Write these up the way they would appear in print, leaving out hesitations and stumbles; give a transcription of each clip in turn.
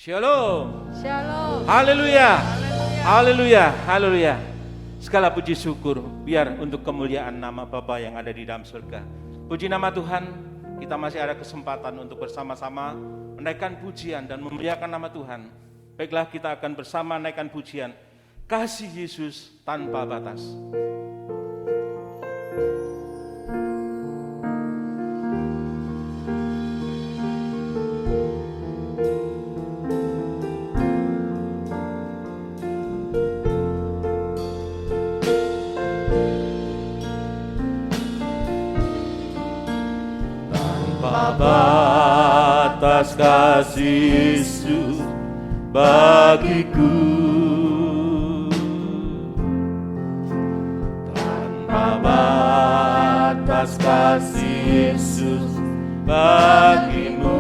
Shalom. Shalom. Haleluya. Haleluya. Haleluya. Segala puji syukur biar untuk kemuliaan nama Bapa yang ada di dalam surga. Puji nama Tuhan, kita masih ada kesempatan untuk bersama-sama menaikkan pujian dan memuliakan nama Tuhan. Baiklah, kita akan bersama naikkan pujian Kasih Yesus Tanpa Batas. Batas kasih Yesus bagiku, tanpa batas kasih Yesus bagimu.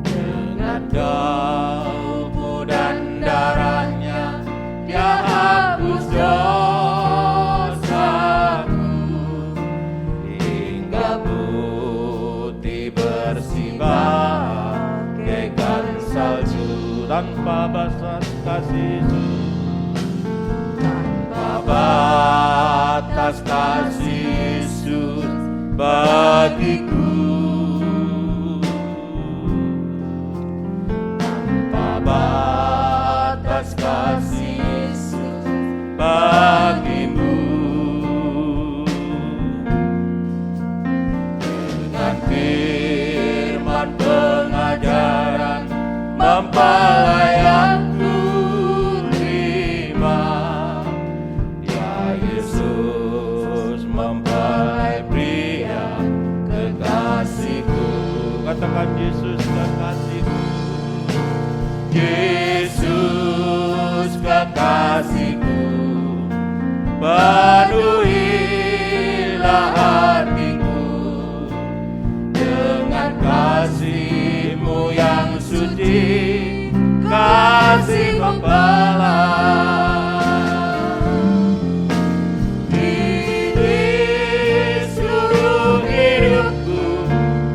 Dengan kalbu dan darahnya Dia hapus bagaikan salju. Tanpa batas kasih Yesus, tanpa batas kasih Yesus bagiku, tanpa batas kasih Yesus bagimu. Dengan firman pengajaran mempelai yang ku terima, ya Yesus mempelai pria kekasihku. Katakan Yesus kekasihku, Yesus kekasihku, penuhilah hatiku dengan kasih-Mu yang suci, kasih mempelai. Ini seluruh hidupku,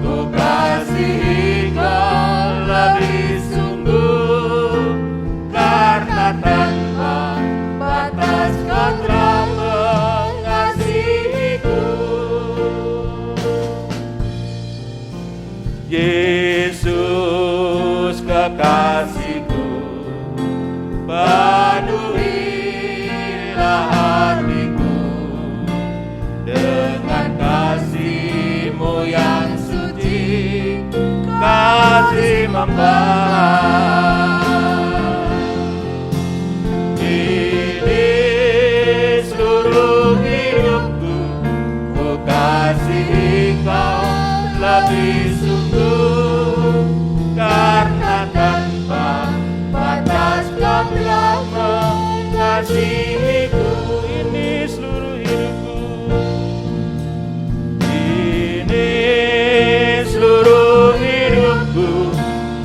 ku kasihi Kau lebih sungguh, karena tanpa batas Kau telah mengasihiku. Yesus kekasihku, penuhilah hatiku dengan kasih-Mu yang suci, kasih mempelai. Ini seluruh hidupku, ku kasihi Kau lebih sungguh, karena tanpa batas Kau telah mengasihiku. Ini seluruh hidupku, ini seluruh hidupku,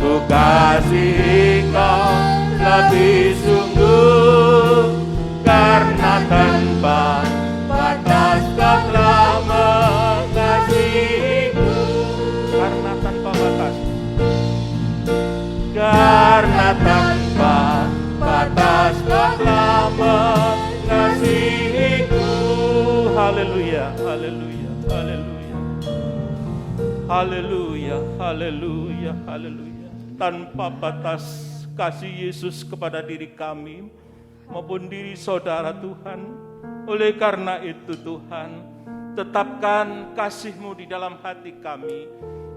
ku kasihi Kau lebih sungguh, karena tanpa batas Kau telah mengasihiku. Karena tanpa batas, karena tanpa batas Kau telah mengasihiku. Haleluya, haleluya, haleluya, haleluya, haleluya, haleluya. Tanpa batas kasih Yesus kepada diri kami maupun diri saudara Tuhan. Oleh karena itu Tuhan, tetapkan kasih-Mu di dalam hati kami.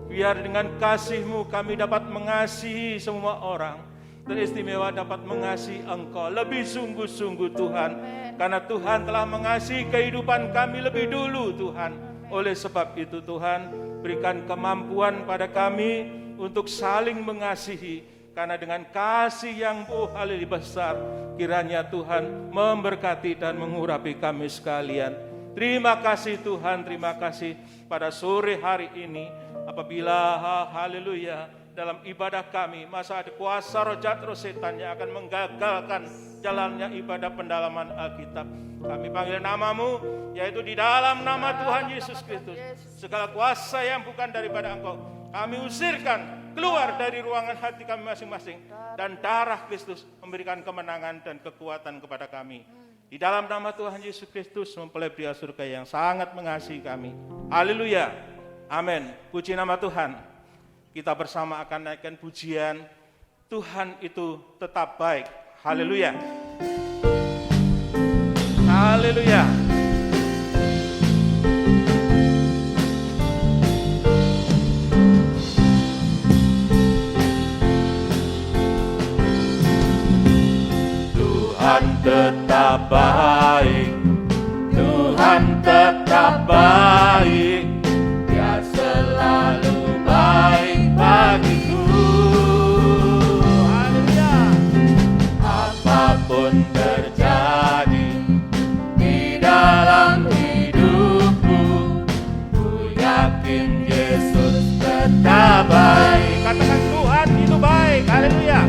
Biar dengan kasih-Mu kami dapat mengasihi semua orang, teristimewa dapat mengasihi Engkau lebih sungguh-sungguh Tuhan. Karena Tuhan telah mengasihi kehidupan kami lebih dulu Tuhan. Oleh sebab itu Tuhan, berikan kemampuan pada kami untuk saling mengasihi. Karena dengan kasih yang haleluya besar, kiranya Tuhan memberkati dan mengurapi kami sekalian. Terima kasih Tuhan, terima kasih pada sore hari ini. Apabila haleluya dalam ibadah kami, masa ada kuasa roh jahat, roh setan yang akan menggagalkan jalannya ibadah pendalaman Alkitab. Kami panggil nama-Mu, yaitu di dalam nama Tuhan Yesus Kristus. Segala kuasa yang bukan daripada Engkau kami usirkan keluar dari ruangan hati kami masing-masing. Dan darah Kristus memberikan kemenangan dan kekuatan kepada kami. Di dalam nama Tuhan Yesus Kristus, mempelai pria surga yang sangat mengasihi kami. Haleluya. Amin. Puji nama Tuhan. Kita bersama akan naikkan pujian. Tuhan itu tetap baik. Haleluya. Haleluya. Tuhan tetap baik, Tuhan tetap baik, Dia selalu baik bagiku. Haleluya. Apapun terjadi di dalam hidupku, ku yakin Yesus tetap baik. Katakan Tuhan itu baik. Haleluya.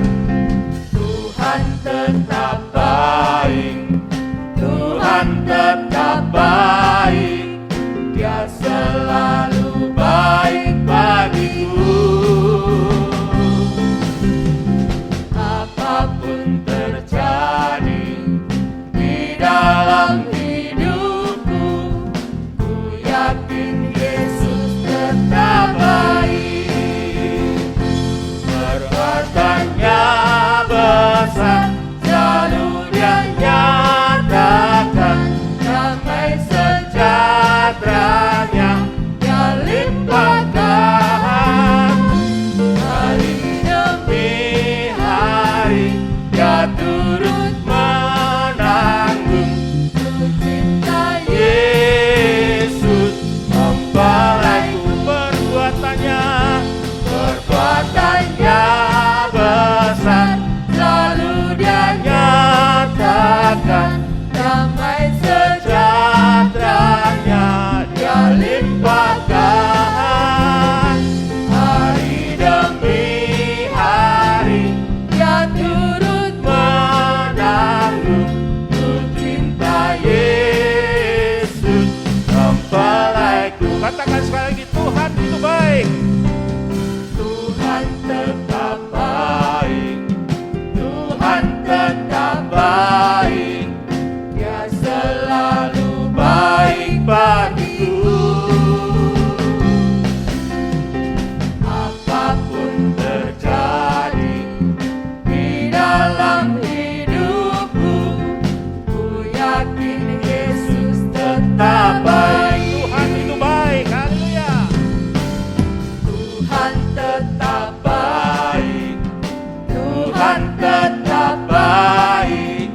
Tuhan tetap baik, Tuhan tetap baik, Dia selalu baik bagiku. Apapun terjadi di dalam hidupku, ku yakin Yesus tetap baik. Perbuatannya besar, selalu Dia nyatakan, damai sejahteranya Dia limpahkan. Hari demi hari Dia turut menanggung, cinta Yesus mempelaiku. Perbuatannya besar, selalu Dia nyatakan, damai sejahteranya Dia limpahkan. Hari demi hari Dia turut menanggung, ku cinta Yesus mempelaiku. Katakan sekali lagi, Tuhan itu baik. Tuhan tetap baik, Tuhan tetap baik, Dia selalu baik bagiku. Apapun terjadi di dalam hidupku, ku yakin Yesus tetap baik. Tuhan itu baik. Haleluya. Tuhan tetap baik, Tuhan tetap baik,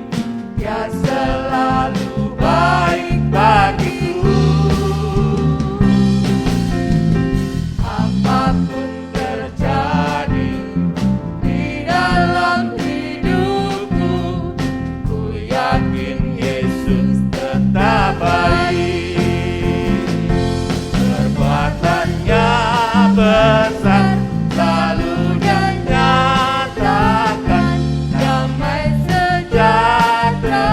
Dia selalu baik bagiku. Apapun terjadi di dalam hidupku, ku yakin Yesus tetap baik. Perbuatannya besar, selalu Dia nyatakan, damai sejahtera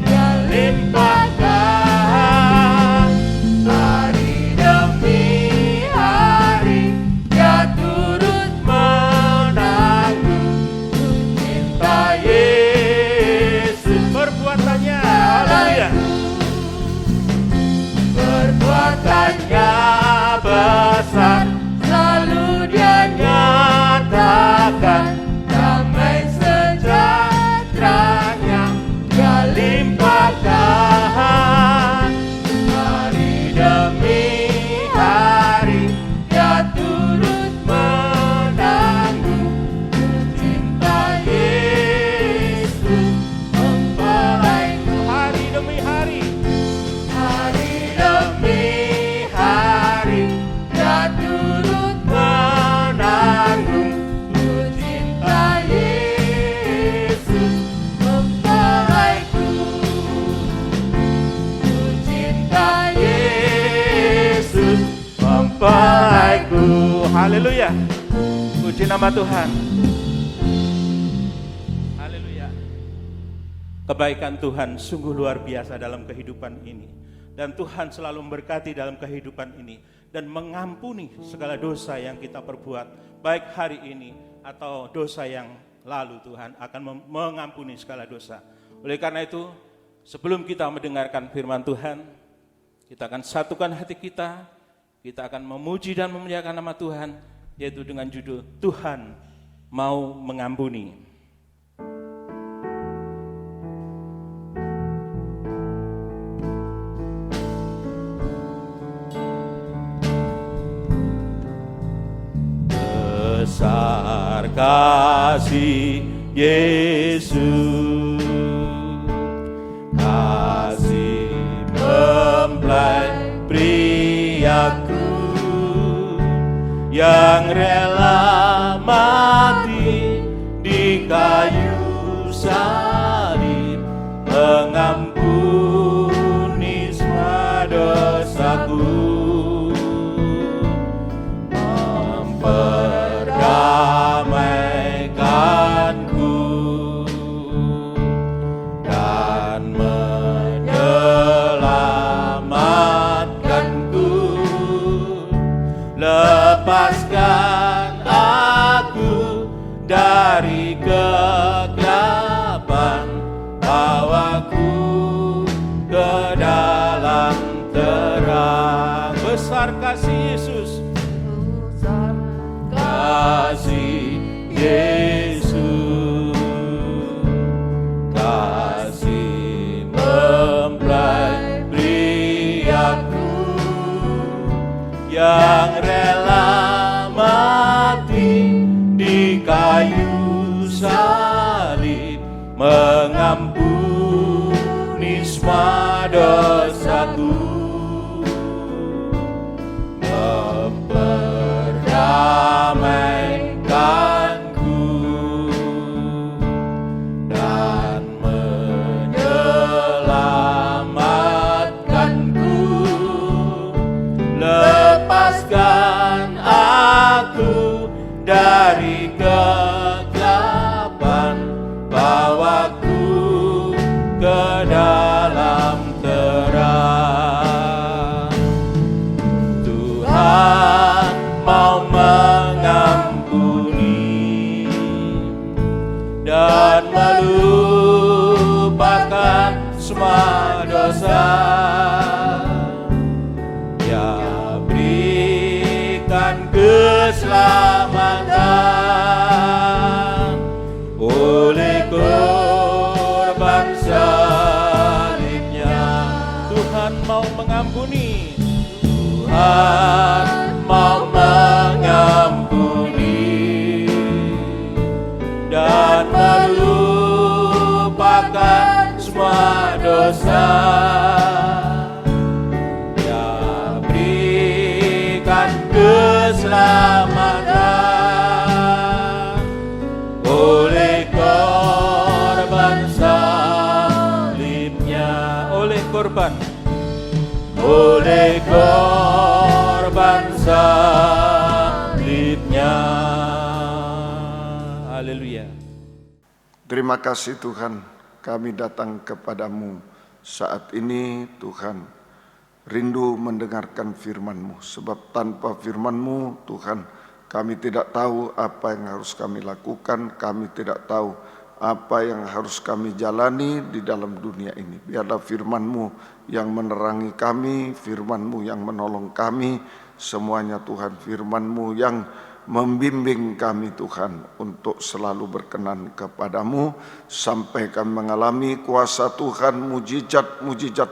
Dia limpahkan. Hari demi hari Dia turut menanggung, ku cinta Yesus. Perbuatannya, haleluya. Perbuatannya besar, selalu Dia nyatakan, damai sejahteranya Dia limpahkan. Hari demi hari Dia turut menanggung, ku cinta Yesus mempelaiku. Hari demi hari, hari demi hari Dia turut menanggung, ku cinta Yesus mempelaiku. Ku cinta Yesus mempelaiku. Haleluya. Puji nama Tuhan. Haleluya. Kebaikan Tuhan sungguh luar biasa dalam kehidupan ini. Dan Tuhan selalu memberkati dalam kehidupan ini. dan mengampuni segala dosa yang kita perbuat, baik hari ini atau dosa yang lalu. Tuhan akan mengampuni segala dosa. Oleh karena itu, sebelum kita mendengarkan firman Tuhan, kita akan satukan hati kita akan memuji dan memuliakan nama Tuhan, yaitu dengan judul Tuhan mau mengampuni. Besar kasih Yesus, kasih mempelai priaku yang rela mati di kayu salib, mengampuni semua dosaku, memperdamaikanku dan menyelamatkanku. Lepaskan aku dari kegelapan, bawaku ke dalam terang. Besar kasih Yesus, kasih Yesus, kasih mempelai priaku yang rela mati di kayu salib, mengampuni semua dosaku, memperdamaikanku dan menyelamatkanku. Lepaskan aku dari kegelapan, bawaku ke dalam terang. Tuhan mau mengampuni dan melupakan semua dosa. Dia berikan keselamatan oleh korban salibnya. Tuhan mau mengampuni, Tuhan mau mengampuni dan melupakan semua dosa. Dia berikan keselamatan oleh korban salibnya, oleh korban salibnya. Haleluya. Terima kasih Tuhan, kami datang kepadamu saat ini Tuhan, rindu mendengarkan firman-Mu, sebab tanpa firman-Mu Tuhan, kami tidak tahu apa yang harus kami lakukan, kami tidak tahu apa yang harus kami jalani di dalam dunia ini. Biarlah firman-Mu yang menerangi kami, firman-Mu yang menolong kami, semuanya Tuhan, firman-Mu yang membimbing kami Tuhan untuk selalu berkenan kepadamu sampai kami mengalami kuasa Tuhan, mujizat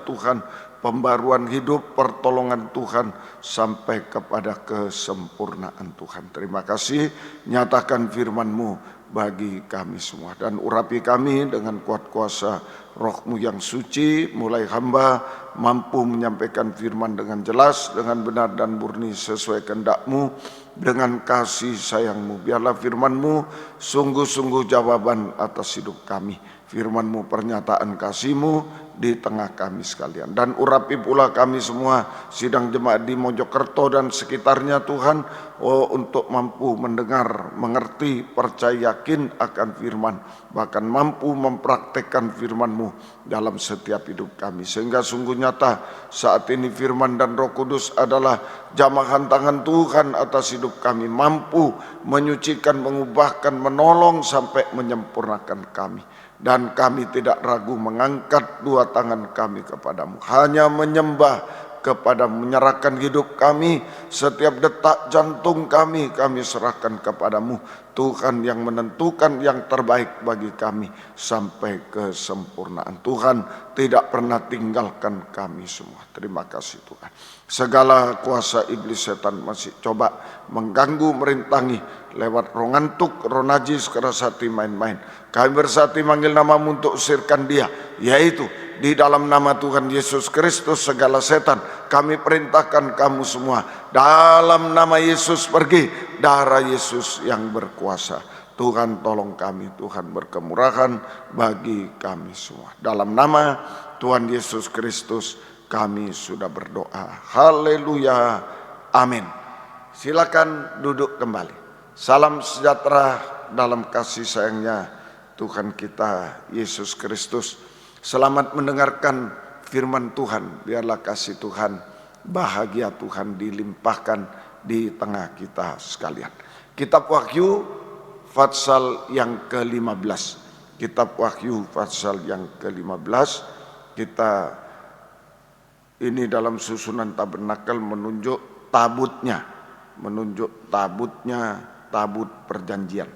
Tuhan, pembaruan hidup, pertolongan Tuhan sampai kepada kesempurnaan Tuhan. Terima kasih, nyatakan firman-Mu bagi kami semua dan urapi kami dengan kuat kuasa Roh-Mu yang suci, mulai hamba mampu menyampaikan firman dengan jelas, dengan benar dan murni sesuai kehendak-Mu, dengan kasih sayang-Mu. Biarlah firman-Mu sungguh-sungguh jawaban atas hidup kami. Firman-Mu pernyataan kasih-Mu di tengah kami sekalian. Dan urapi pula kami semua sidang jemaat di Mojokerto dan sekitarnya Tuhan, untuk mampu mendengar, mengerti, percaya, yakin akan firman, bahkan mampu mempraktekkan firman-Mu dalam setiap hidup kami. Sehingga sungguh nyata saat ini firman dan Roh Kudus adalah jamahan tangan Tuhan atas hidup kami, mampu menyucikan, mengubahkan, menolong sampai menyempurnakan kami. Dan kami tidak ragu mengangkat dua tangan kami kepadamu, hanya menyembah kepadamu, menyerahkan hidup kami, setiap detak jantung kami serahkan kepadamu, Tuhan yang menentukan yang terbaik bagi kami sampai kesempurnaan. Tuhan tidak pernah tinggalkan kami semua. Terima kasih Tuhan. Segala kuasa iblis setan masih coba mengganggu, merintangi lewat roh ngantuk, roh najis, keras hati, main-main. Kami bersatu manggil namamu untuk usirkan dia, yaitu di dalam nama Tuhan Yesus Kristus segala setan kami perintahkan kamu semua dalam nama Yesus pergi, darah Yesus yang berkuasa. Tuhan tolong kami, Tuhan berkemurahan bagi kami semua. Dalam nama Tuhan Yesus Kristus kami sudah berdoa. Haleluya. Amin. Silakan duduk kembali. Salam sejahtera dalam kasih sayangnya Tuhan kita Yesus Kristus. Selamat mendengarkan firman Tuhan. Biarlah kasih Tuhan, bahagia Tuhan dilimpahkan di tengah kita sekalian. Kitab Wahyu pasal yang ke-15. Kitab Wahyu pasal yang ke-15. Kita ini dalam susunan tabernakel menunjuk tabutnya. Menunjuk tabutnya, tabut perjanjian.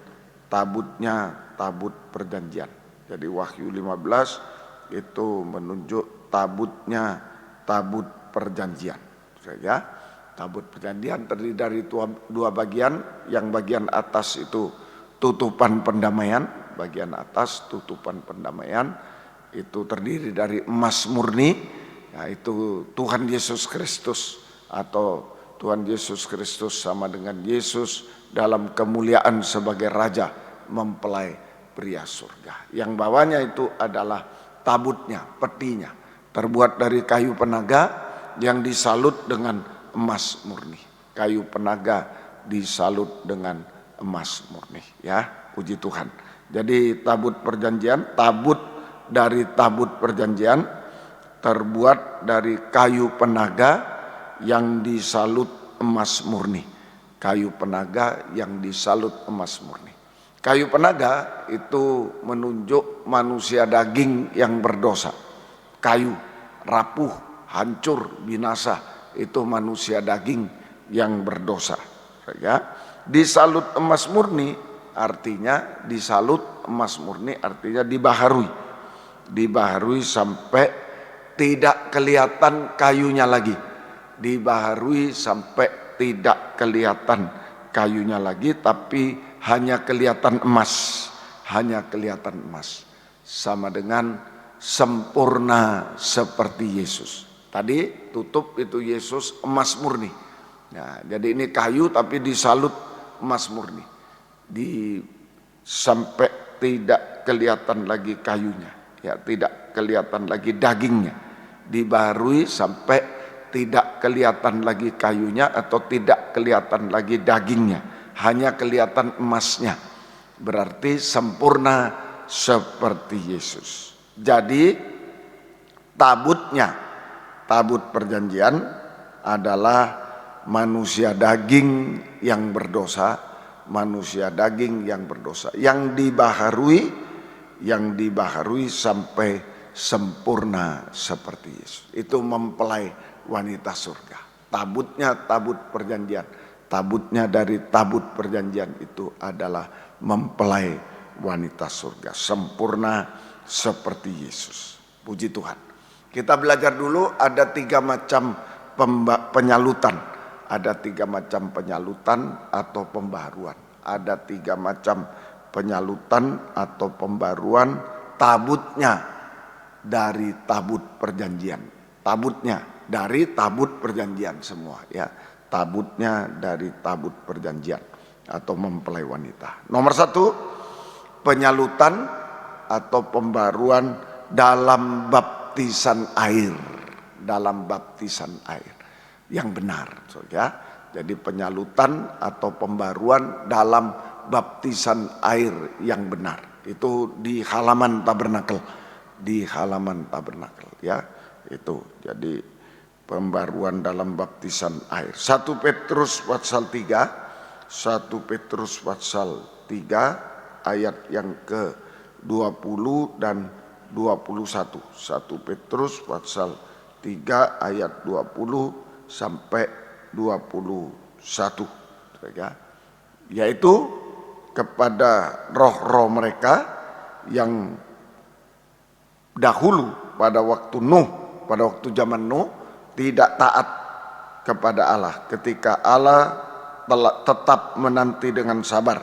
Tabutnya, tabut perjanjian. Jadi Wahyu 15 itu menunjuk tabutnya, tabut perjanjian. Ya, tabut perjanjian terdiri dari dua bagian. Yang bagian atas itu tutupan pendamaian. Bagian atas tutupan pendamaian itu terdiri dari emas murni, yaitu Tuhan Yesus Kristus, atau Tuhan Yesus Kristus sama dengan Yesus dalam kemuliaan sebagai Raja mempelai pria surga. Yang bawahnya itu adalah tabutnya, petinya, terbuat dari kayu penaga yang disalut dengan emas murni. Kayu penaga disalut dengan emas murni. Ya, puji Tuhan. Jadi tabut perjanjian, tabut dari tabut perjanjian terbuat dari kayu penaga yang disalut emas murni. Kayu penaga yang disalut emas murni. Kayu penaga itu menunjuk manusia daging yang berdosa. Kayu rapuh, hancur, binasa, itu manusia daging yang berdosa. Ya. Disalut emas murni artinya dibaharui. Dibaharui sampai tidak kelihatan kayunya lagi. Dibaharui sampai tidak kelihatan kayunya lagi, tapi hanya kelihatan emas. Hanya kelihatan emas. Sama dengan sempurna seperti Yesus. Tadi tutup itu Yesus emas murni. Nah, jadi ini kayu tapi disalut emas murni. Sampai tidak kelihatan lagi kayunya. Ya, tidak kelihatan lagi dagingnya. Dibaharui sampai tidak kelihatan lagi kayunya atau tidak kelihatan lagi dagingnya, hanya kelihatan emasnya. Berarti sempurna seperti Yesus. Jadi tabutnya, tabut perjanjian adalah manusia daging yang berdosa, manusia daging yang berdosa yang dibaharui sampai sempurna seperti Yesus. Itu mempelai wanita surga. Tabutnya tabut perjanjian. Tabutnya dari tabut perjanjian itu adalah mempelai wanita surga. Sempurna seperti Yesus. Puji Tuhan. Kita belajar dulu ada 3 macam penyalutan. Ada 3 macam penyalutan atau pembaharuan. Ada 3 macam penyalutan atau pembaruan tabutnya dari tabut perjanjian. Tabutnya dari tabut perjanjian semua, ya. Tabutnya dari tabut perjanjian atau mempelai wanita. Nomor 1, penyalutan atau pembaruan dalam baptisan. baptisan air, dalam baptisan air yang benar, ya. Jadi penyalutan atau pembaruan dalam baptisan air yang benar. Itu di halaman tabernakel, ya. Itu jadi pembaruan dalam baptisan air. 1 Petrus pasal 3, 1 Petrus pasal 3 ayat yang ke-20 dan 21. 1 Petrus pasal 3 ayat 20 sampai 21, ya. Yaitu kepada roh-roh mereka yang dahulu pada waktu zaman Nuh tidak taat kepada Allah, ketika Allah tetap menanti dengan sabar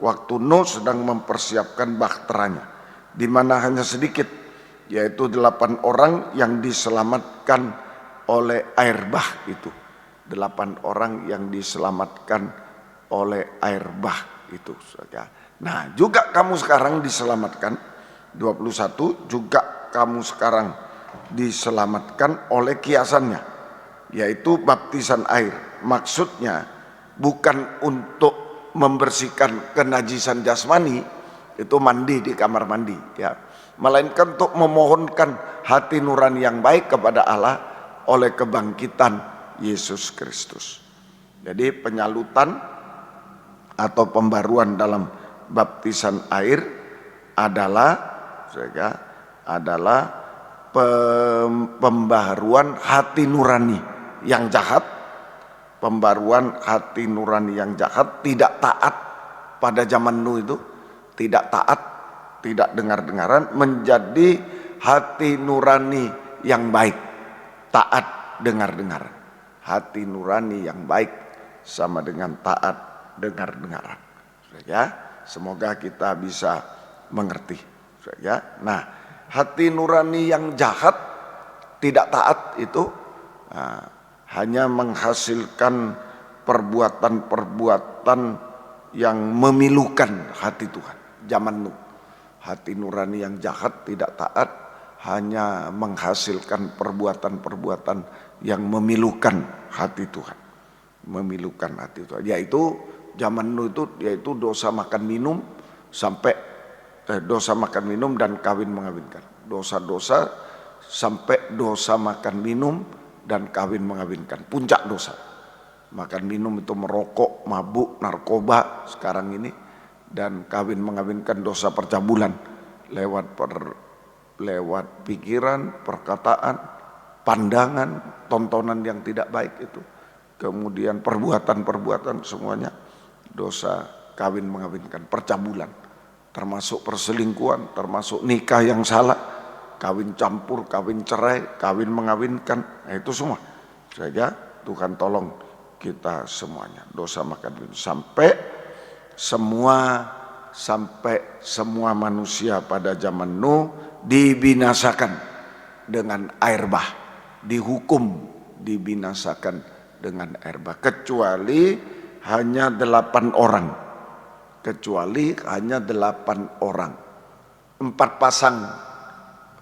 waktu Nuh sedang mempersiapkan bahteranya, di mana hanya sedikit, yaitu 8 orang yang diselamatkan oleh air bah itu. 8 orang yang diselamatkan oleh air bah itu, saudara. Nah, juga kamu sekarang diselamatkan, 21, juga kamu sekarang diselamatkan oleh kiasannya, yaitu baptisan air. Maksudnya bukan untuk membersihkan kenajisan jasmani, itu mandi di kamar mandi, ya, melainkan untuk memohonkan hati nurani yang baik kepada Allah oleh kebangkitan Yesus Kristus. Jadi penyalutan atau pembaruan dalam baptisan air adalah pembaruan hati nurani yang jahat, pembaruan hati nurani yang jahat, tidak taat pada zaman Nuh itu, tidak taat, tidak dengar-dengaran, menjadi hati nurani yang baik, taat dengar-dengaran. Hati nurani yang baik sama dengan taat dengar-dengaran, ya. Semoga kita bisa mengerti, ya. Nah, hati nurani yang jahat, tidak taat itu hanya menghasilkan perbuatan-perbuatan yang memilukan hati Tuhan. Zaman Nuh, hati nurani yang jahat, tidak taat, hanya menghasilkan perbuatan-perbuatan yang memilukan hati Tuhan, memilukan hati Tuhan. Yaitu zaman Nuh itu, yaitu dosa makan minum sampai dosa makan minum dan kawin mengawinkan. Dosa-dosa sampai dosa makan minum dan kawin mengawinkan. Puncak dosa. Makan minum itu merokok, mabuk, narkoba sekarang ini, dan kawin mengawinkan dosa percabulan lewat pikiran, perkataan, pandangan, tontonan yang tidak baik itu. Kemudian perbuatan-perbuatan semuanya dosa kawin mengawinkan, percabulan, termasuk perselingkuhan, termasuk nikah yang salah, kawin campur, kawin cerai, kawin mengawinkan, nah itu semua. Saja Tuhan tolong kita semuanya, dosa makan minum sampai semua manusia pada zaman Nuh dibinasakan dengan air bah, dihukum dibinasakan dengan air bah, kecuali hanya 8 orang, 4 pasang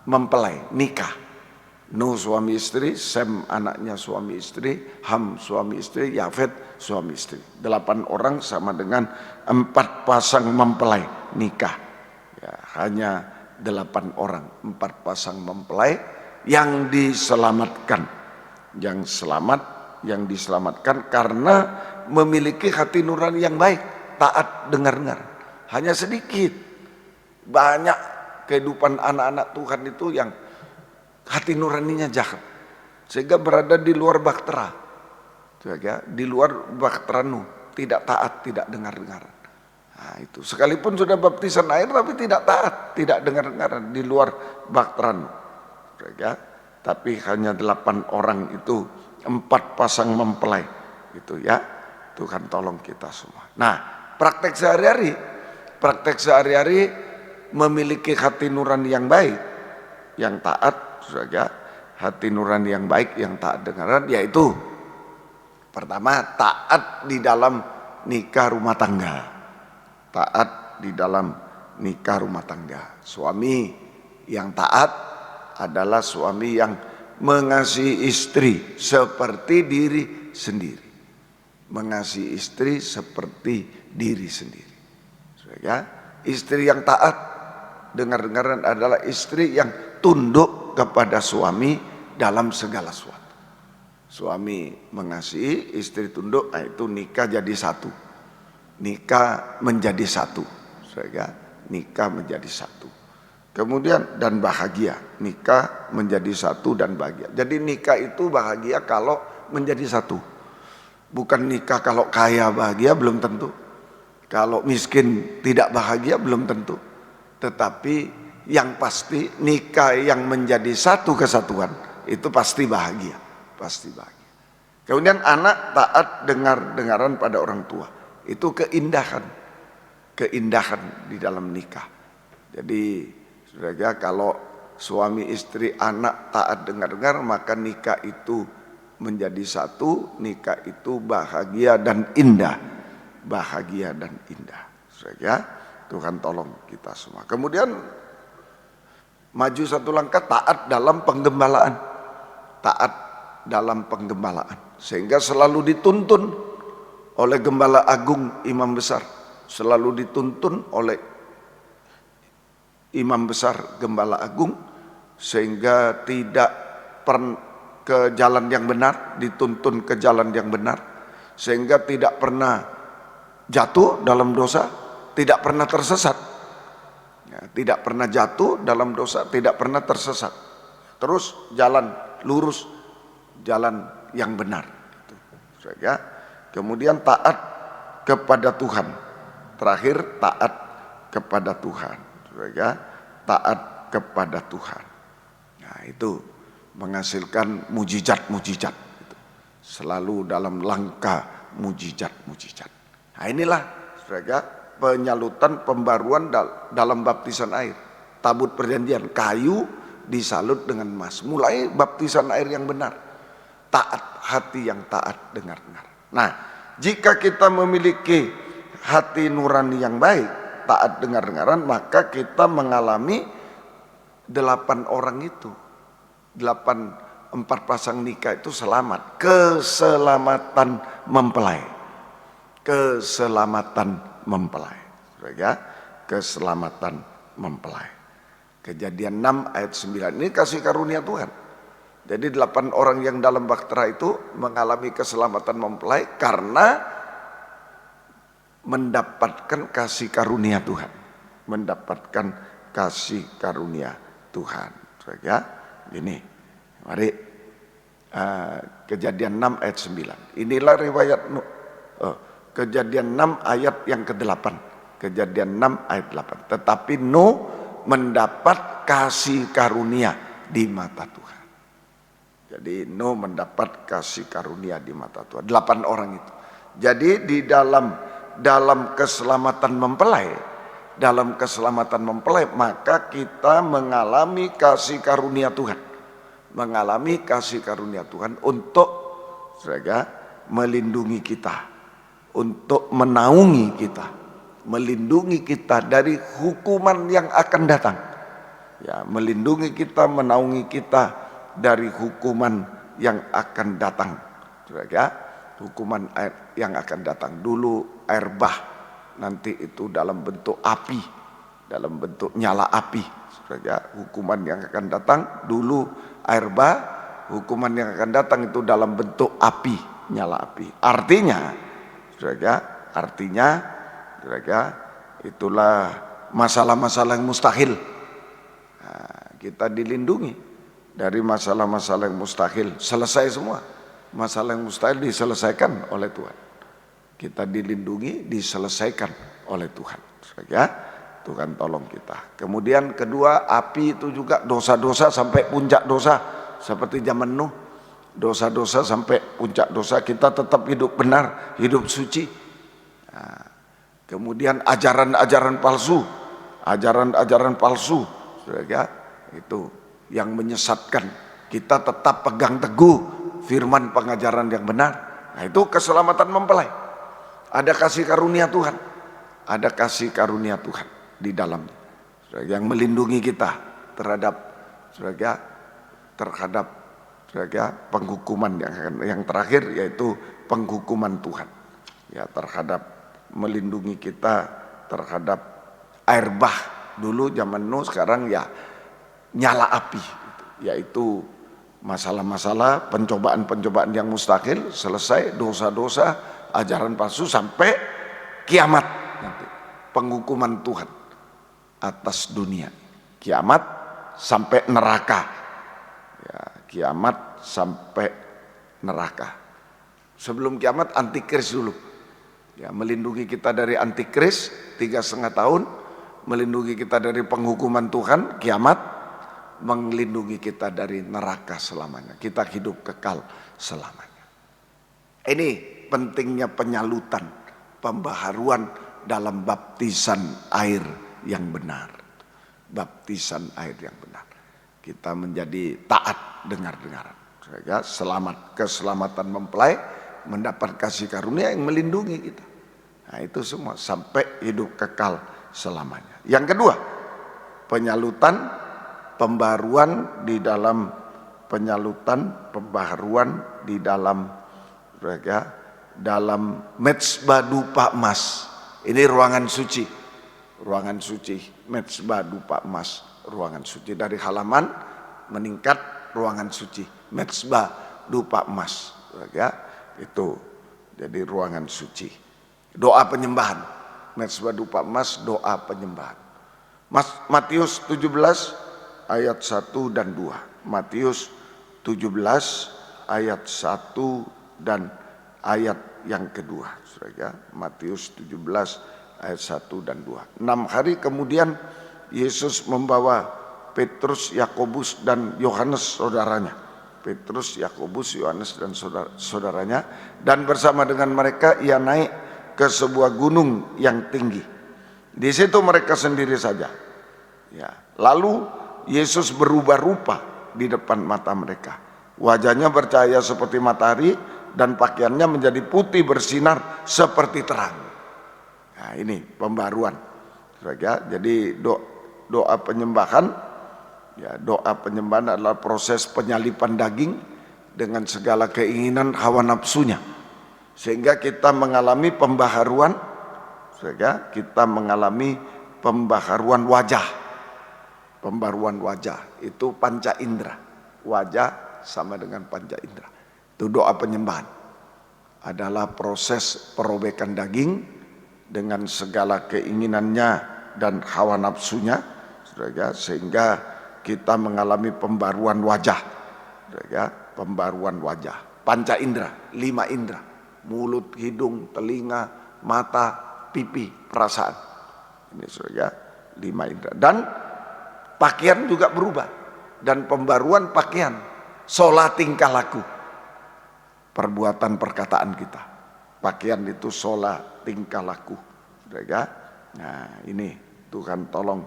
mempelai nikah. Nuh suami istri, Sem anaknya suami istri, Ham suami istri, Yafet suami istri. 8 orang sama dengan 4 pasang mempelai nikah. Ya, hanya 8 orang, 4 pasang mempelai yang diselamatkan. Yang diselamatkan karena memiliki hati nurani yang baik, taat dengar-dengar. Hanya sedikit. Banyak kehidupan anak-anak Tuhan itu yang hati nuraninya jahat, sehingga berada di luar bahtera, di luar bahtera Nuh, tidak taat, tidak dengar-dengaran. Nah, itu sekalipun sudah baptisan air tapi tidak taat, tidak dengar-dengaran, di luar bahtera Nuh. Tapi hanya 8 orang itu, 4 pasang mempelai itu, ya. Tuhan tolong kita semua. Nah, praktek sehari-hari memiliki hati nurani yang baik, yang taat, saja hati nurani yang baik, yang taat dengaran, yaitu pertama taat di dalam nikah rumah tangga. Taat di dalam nikah rumah tangga. Suami yang taat adalah suami yang mengasihi istri seperti diri sendiri. Mengasihi istri seperti diri sendiri. Ya, istri yang taat, dengar-dengaran, adalah istri yang tunduk kepada suami dalam segala sesuatu. Suami mengasihi, istri tunduk, itu nikah jadi satu. Nikah menjadi satu. Ya, nikah menjadi satu. Kemudian dan bahagia, nikah menjadi satu dan bahagia. Jadi nikah itu bahagia kalau menjadi satu. Bukan nikah kalau kaya bahagia, belum tentu. Kalau miskin tidak bahagia, belum tentu. Tetapi yang pasti nikah yang menjadi satu kesatuan itu pasti bahagia, pasti bahagia. Kemudian anak taat dengar-dengaran pada orang tua. Itu keindahan di dalam nikah. Jadi saudara, kalau suami istri anak taat dengar-dengar, maka nikah itu menjadi satu, nikah itu bahagia dan indah. Bahagia dan indah. Saudara, Tuhan tolong kita semua. Kemudian maju satu langkah, taat dalam penggembalaan. Taat dalam penggembalaan. Sehingga selalu dituntun oleh Gembala Agung Imam Besar. Selalu dituntun oleh Imam Besar Gembala Agung, sehingga tidak ke jalan yang benar, dituntun ke jalan yang benar, sehingga tidak pernah jatuh dalam dosa, tidak pernah tersesat. Ya, tidak pernah jatuh dalam dosa, tidak pernah tersesat. Terus jalan lurus, jalan yang benar. Ya. Kemudian taat kepada Tuhan. Terakhir taat kepada Tuhan. Ya, taat kepada Tuhan. Nah, itu menghasilkan mujizat-mujizat. Selalu dalam langkah mujizat-mujizat. Nah, inilah saudara, penyalutan pembaruan dalam baptisan air. Tabut perjanjian, kayu disalut dengan emas. Mulai baptisan air yang benar. Taat, hati yang taat dengar-dengar. Nah, jika kita memiliki hati nurani yang baik, taat dengar-dengaran, maka kita mengalami 8 orang itu. 4 pasang nikah itu selamat. Keselamatan mempelai. Keselamatan mempelai. Ya, keselamatan mempelai. Kejadian 6 ayat 9. Ini kasih karunia Tuhan. Jadi 8 orang yang dalam bahtera itu mengalami keselamatan mempelai karena mendapatkan kasih karunia Tuhan. Mendapatkan kasih karunia Tuhan. Ya, ini. Mari Kejadian 6 ayat 9. Inilah riwayat Kejadian 6 ayat yang ke-8. Kejadian 6 ayat 8. Tetapi Nuh mendapat kasih karunia di mata Tuhan. Jadi Nuh mendapat kasih karunia di mata Tuhan. 8 orang itu. Jadi di dalam keselamatan mempelai, maka kita mengalami kasih karunia Tuhan. Mengalami kasih karunia Tuhan untuk melindungi kita, untuk menaungi kita, melindungi kita dari hukuman yang akan datang. Ya, melindungi kita, menaungi kita dari hukuman yang akan datang. Ya, hukuman yang akan datang. Dulu air bah, nanti itu dalam bentuk api, dalam bentuk nyala api. Ya, hukuman yang akan datang dulu air bah, hukuman yang akan datang itu dalam bentuk api, nyala api. Artinya, itulah masalah-masalah yang mustahil. Nah, kita dilindungi dari masalah-masalah yang mustahil. Selesai semua. Masalah yang mustahil diselesaikan oleh Tuhan. Kita dilindungi, diselesaikan oleh Tuhan. Ya, Tuhan tolong kita. Kemudian kedua, api itu juga dosa-dosa sampai puncak dosa. Seperti zaman Nuh. Dosa-dosa sampai puncak dosa, kita tetap hidup benar, hidup suci. Nah, kemudian ajaran-ajaran palsu, ya, itu yang menyesatkan. Kita tetap pegang teguh firman pengajaran yang benar. Nah, itu keselamatan mempelai. Ada kasih karunia Tuhan. Ada kasih karunia Tuhan di dalamnya. Yang melindungi kita terhadap terhadap penghukuman yang terakhir, yaitu penghukuman Tuhan ya, terhadap melindungi kita terhadap air bah dulu zaman Nuh, sekarang ya nyala api, yaitu masalah-masalah pencobaan-pencobaan yang mustahil selesai, dosa-dosa, ajaran palsu sampai kiamat nanti, penghukuman Tuhan atas dunia, kiamat sampai neraka ya, kiamat sampai neraka. Sebelum kiamat antikris dulu ya, melindungi kita dari antikris 3,5 tahun, melindungi kita dari penghukuman Tuhan kiamat, melindungi kita dari neraka selamanya, kita hidup kekal selamanya. Ini pentingnya penyalutan, pembaharuan dalam baptisan air yang benar, baptisan air yang benar. Kita menjadi taat dengar-dengaran, sehingga selamat, keselamatan mempelai, mendapat kasih karunia yang melindungi kita. Nah itu semua sampai hidup kekal selamanya. Yang kedua, penyalutan, pembaharuan di dalam dalam mezbah dupa emas. Ini ruangan suci, mezbah dupa emas, ruangan suci. Dari halaman meningkat ruangan suci, mezbah dupa emas ya, itu jadi ruangan suci. Doa penyembahan, mezbah dupa emas, doa penyembahan. Matius 17 ayat 1 dan 2. Matius 17 ayat 1 dan ayat yang kedua. Matius 17 ayat 1 dan 2. 6 hari kemudian Yesus membawa Petrus, Yakobus dan Yohanes saudaranya. Petrus, Yakobus, Yohanes dan saudaranya, dan bersama dengan mereka ia naik ke sebuah gunung yang tinggi. Di situ mereka sendiri saja. Ya, lalu Yesus berubah rupa di depan mata mereka. Wajahnya bercahaya seperti matahari dan pakaiannya menjadi putih bersinar seperti terang. Nah, ini pembaruan. Jadi doa penyembahan. Ya, doa penyembahan adalah proses penyalipan daging dengan segala keinginan hawa nafsunya, sehingga kita mengalami pembaharuan, pembaharuan wajah. Pembaruan wajah itu panca indera, wajah sama dengan panca indera. Itu doa penyembahan adalah proses perobekan daging dengan segala keinginannya dan hawa nafsunya, sehingga kita mengalami pembaruan wajah, pembaruan wajah. Panca indera, 5 indera, mulut, hidung, telinga, mata, pipi, perasaan. Ini 5 indera. Dan pakaian juga berubah, dan pembaruan pakaian, sola tingkah laku, perbuatan perkataan kita. Pakaian itu sola tingkah laku. Nah ini Tuhan tolong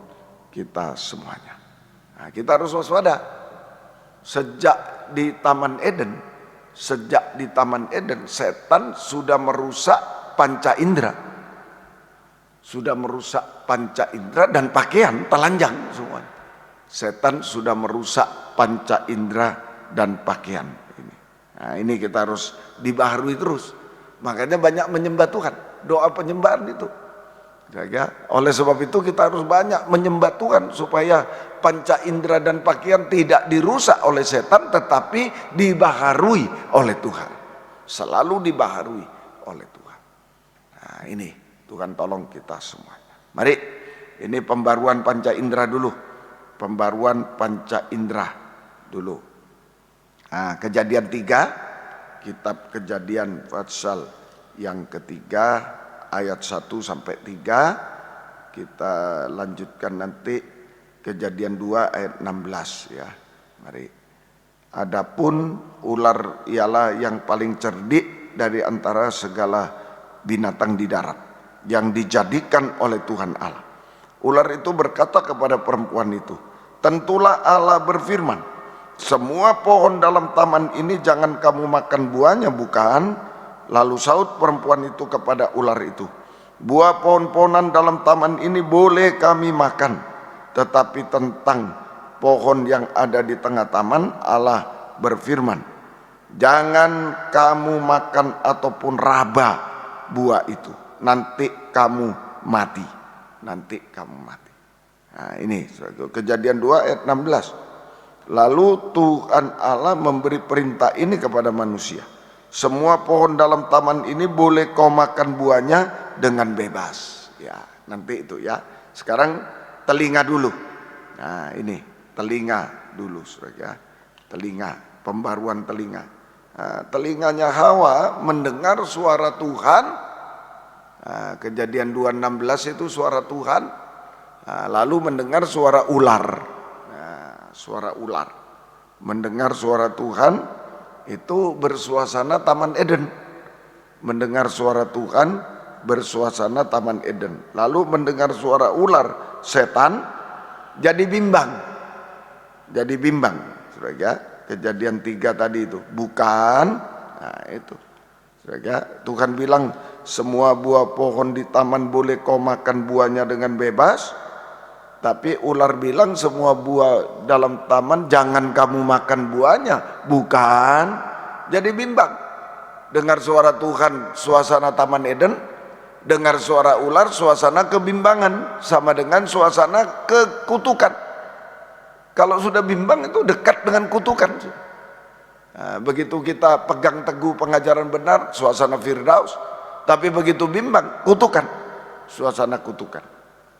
kita semuanya. Nah, kita harus waspada. Sejak di Taman Eden, setan sudah merusak panca indera, dan pakaian telanjang semua. Setan sudah merusak panca indera dan pakaian ini. Nah, ini kita harus dibaharui terus. Makanya banyak menyembah Tuhan, doa penyembahan itu. Oleh sebab itu kita harus banyak menyembah Tuhan supaya panca indera dan pakaian tidak dirusak oleh setan, tetapi dibaharui oleh Tuhan. Selalu dibaharui oleh Tuhan. Nah ini Tuhan tolong kita semuanya. Mari, ini pembaruan panca indera dulu. Pembaruan panca indera dulu. Nah, Kejadian 3, kitab Kejadian pasal yang ketiga ayat 1 sampai 3. Kita lanjutkan nanti Kejadian 2 ayat 16 ya. Mari. Adapun ular ialah yang paling cerdik dari antara segala binatang di darat yang dijadikan oleh Tuhan Allah. Ular itu berkata kepada perempuan itu, "Tentulah Allah berfirman, semua pohon dalam taman ini jangan kamu makan buahnya, bukan?" Lalu saut perempuan itu kepada ular itu, "Buah pohon-pohonan dalam taman ini boleh kami makan, tetapi tentang pohon yang ada di tengah taman, Allah berfirman, jangan kamu makan ataupun raba buah itu, nanti kamu mati. Nanti kamu mati. Nah ini Kejadian 2 ayat 16. Lalu Tuhan Allah memberi perintah ini kepada manusia, semua pohon dalam taman ini boleh kau makan buahnya dengan bebas. Ya, nanti itu ya. Sekarang telinga dulu. Nah ini telinga dulu, saudara. Telinga, pembaruan telinga. Nah, telinganya Hawa mendengar suara Tuhan. Nah, Kejadian 2:16 itu suara Tuhan. Nah, lalu mendengar suara ular. Nah, suara ular. Mendengar suara Tuhan itu bersuasana Taman Eden. Mendengar suara Tuhan bersuasana Taman Eden. Lalu mendengar suara ular, setan, jadi bimbang. Jadi bimbang. Saudara, Kejadian 3 tadi itu. Bukan. Nah itu. Saudara, Tuhan bilang semua buah pohon di taman boleh kau makan buahnya dengan bebas. Tapi ular bilang semua buah dalam taman jangan kamu makan buahnya. Bukan. Jadi bimbang. Dengar suara Tuhan, suasana Taman Eden. Dengar suara ular, suasana kebimbangan. Sama dengan suasana kekutukan. Kalau sudah bimbang itu dekat dengan kutukan. Nah, begitu kita pegang teguh pengajaran benar, suasana Firdaus. Tapi begitu bimbang, kutukan. Suasana kutukan.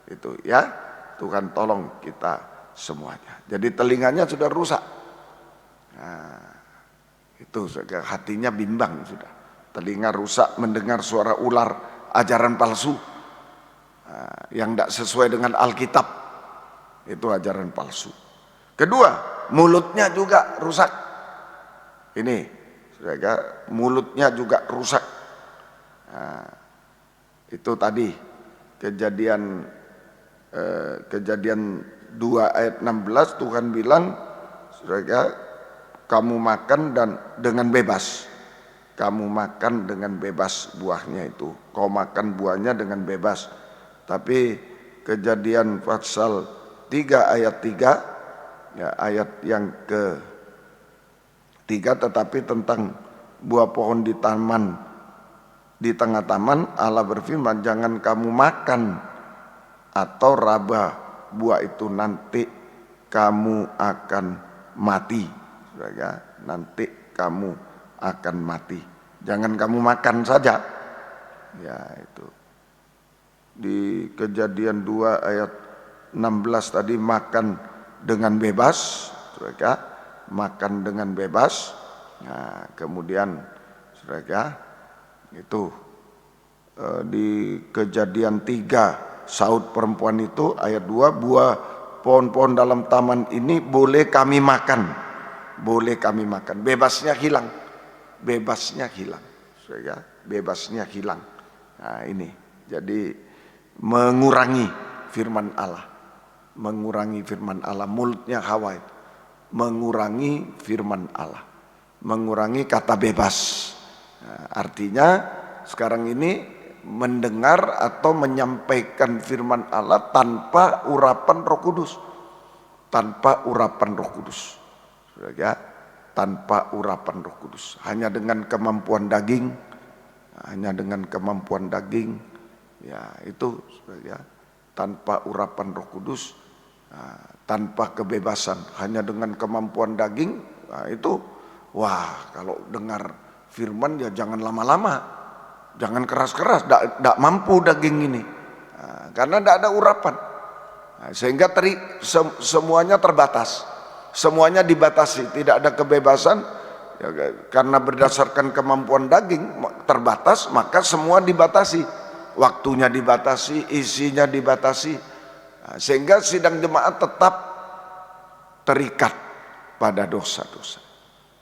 Itu ya, Tuhan tolong kita semuanya. Jadi telinganya sudah rusak. Nah, itu hatinya bimbang sudah. Telinga rusak mendengar suara ular, ajaran palsu. Nah, yang tidak sesuai dengan Alkitab. Itu ajaran palsu. Kedua, mulutnya juga rusak. Ini, saudara, mulutnya juga rusak. Nah, itu tadi kejadian 2 ayat 16 Tuhan bilang, saudara, kamu makan dan dengan bebas. Kamu makan dengan bebas buahnya itu. Kau makan buahnya dengan bebas. Tapi Kejadian pasal 3 ayat 3, ya, ayat yang ke-3, tetapi tentang buah pohon di taman, di tengah taman, Allah berfirman, jangan kamu makan atau raba buah itu, nanti kamu akan mati. Saudara, nanti kamu akan mati. Jangan kamu makan saja. Ya itu. Di Kejadian 2 ayat 16 tadi makan dengan bebas, saudara, makan dengan bebas. Nah, kemudian saudara, itu di Kejadian 3 saud perempuan itu ayat 2, buah pohon-pohon dalam taman ini boleh kami makan, boleh kami makan. Bebasnya hilang, bebasnya hilang, saudara, bebasnya hilang. Nah ini, jadi mengurangi firman Allah, mengurangi firman Allah. Mulutnya Hawa itu mengurangi firman Allah, mengurangi kata bebas. Nah, artinya sekarang ini mendengar atau menyampaikan firman Allah tanpa urapan Roh Kudus, tanpa urapan Roh Kudus, ya, tanpa urapan Roh Kudus, hanya dengan kemampuan daging, hanya dengan kemampuan daging, ya itu, ya, tanpa urapan Roh Kudus, tanpa kebebasan, hanya dengan kemampuan daging, nah itu, wah kalau dengar firman ya jangan lama-lama, jangan keras-keras, tidak mampu daging ini, karena tidak ada urapan, sehingga semuanya terbatas, semuanya dibatasi, tidak ada kebebasan, ya, karena berdasarkan kemampuan daging terbatas, maka semua dibatasi, waktunya dibatasi, isinya dibatasi, sehingga sidang jemaat tetap terikat pada dosa-dosa,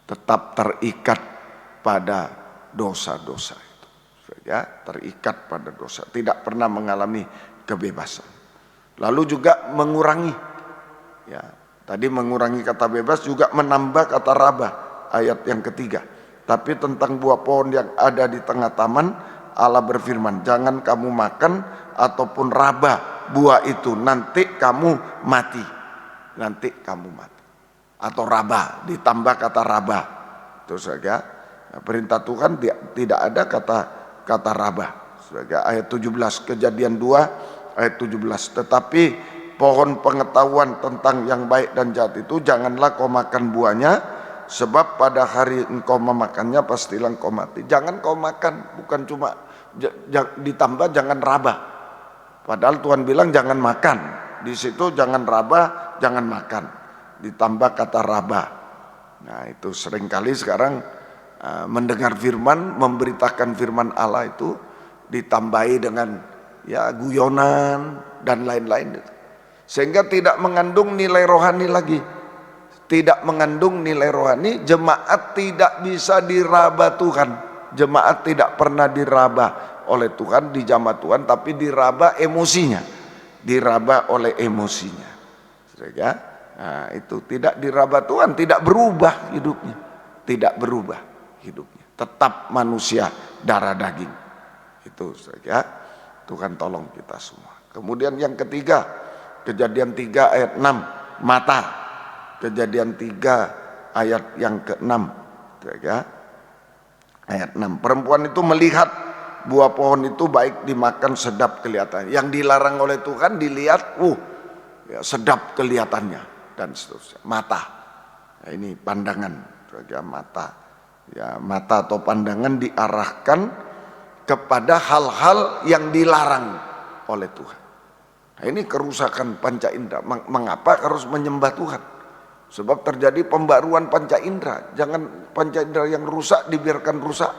tetap terikat pada dosa-dosa itu, ya, terikat pada dosa, tidak pernah mengalami kebebasan. Lalu juga mengurangi, ya, tadi mengurangi kata bebas, juga menambah kata raba, ayat yang ketiga. Tapi tentang buah pohon yang ada di tengah taman, Allah berfirman, jangan kamu makan ataupun raba buah itu, nanti kamu mati. nanti kamu mati. Atau raba, ditambah kata raba. Itu saja. Perintah Tuhan tidak ada kata raba. Sebagai ayat 17, Kejadian 2 ayat 17. Tetapi pohon pengetahuan tentang yang baik dan jahat itu janganlah kau makan buahnya, sebab pada hari engkau memakannya pastilah engkau mati. Jangan kau makan, bukan cuma ditambah jangan raba. Padahal Tuhan bilang jangan makan. Di situ jangan raba, jangan makan. Ditambah kata raba. Nah itu seringkali sekarang mendengar firman, memberitakan firman Allah itu ditambahi dengan ya guyonan dan lain-lain, sehingga tidak mengandung nilai rohani lagi, tidak mengandung nilai rohani. Jemaat tidak bisa diraba Tuhan, jemaat tidak pernah diraba oleh Tuhan di jamaat Tuhan, tapi diraba emosinya, diraba oleh emosinya, sehingga nah, itu tidak diraba Tuhan, tidak berubah hidupnya, tidak berubah hidupnya, tetap manusia darah daging. Itu saja. Tuhan tolong kita semua. Kemudian yang ketiga, Kejadian 3 ayat 6, mata. Kejadian 3 ayat yang ke-6, saja. Ayat 6, perempuan itu melihat buah pohon itu baik dimakan, sedap kelihatannya. Yang dilarang oleh Tuhan dilihat, ya, sedap kelihatannya dan seterusnya. Mata. Nah, ini pandangan, saja, mata. Ya, mata atau pandangan diarahkan kepada hal-hal yang dilarang oleh Tuhan. Nah, ini kerusakan panca indera. Mengapa harus menyembah Tuhan? Sebab terjadi pembaruan panca indera. Jangan panca indera yang rusak dibiarkan rusak.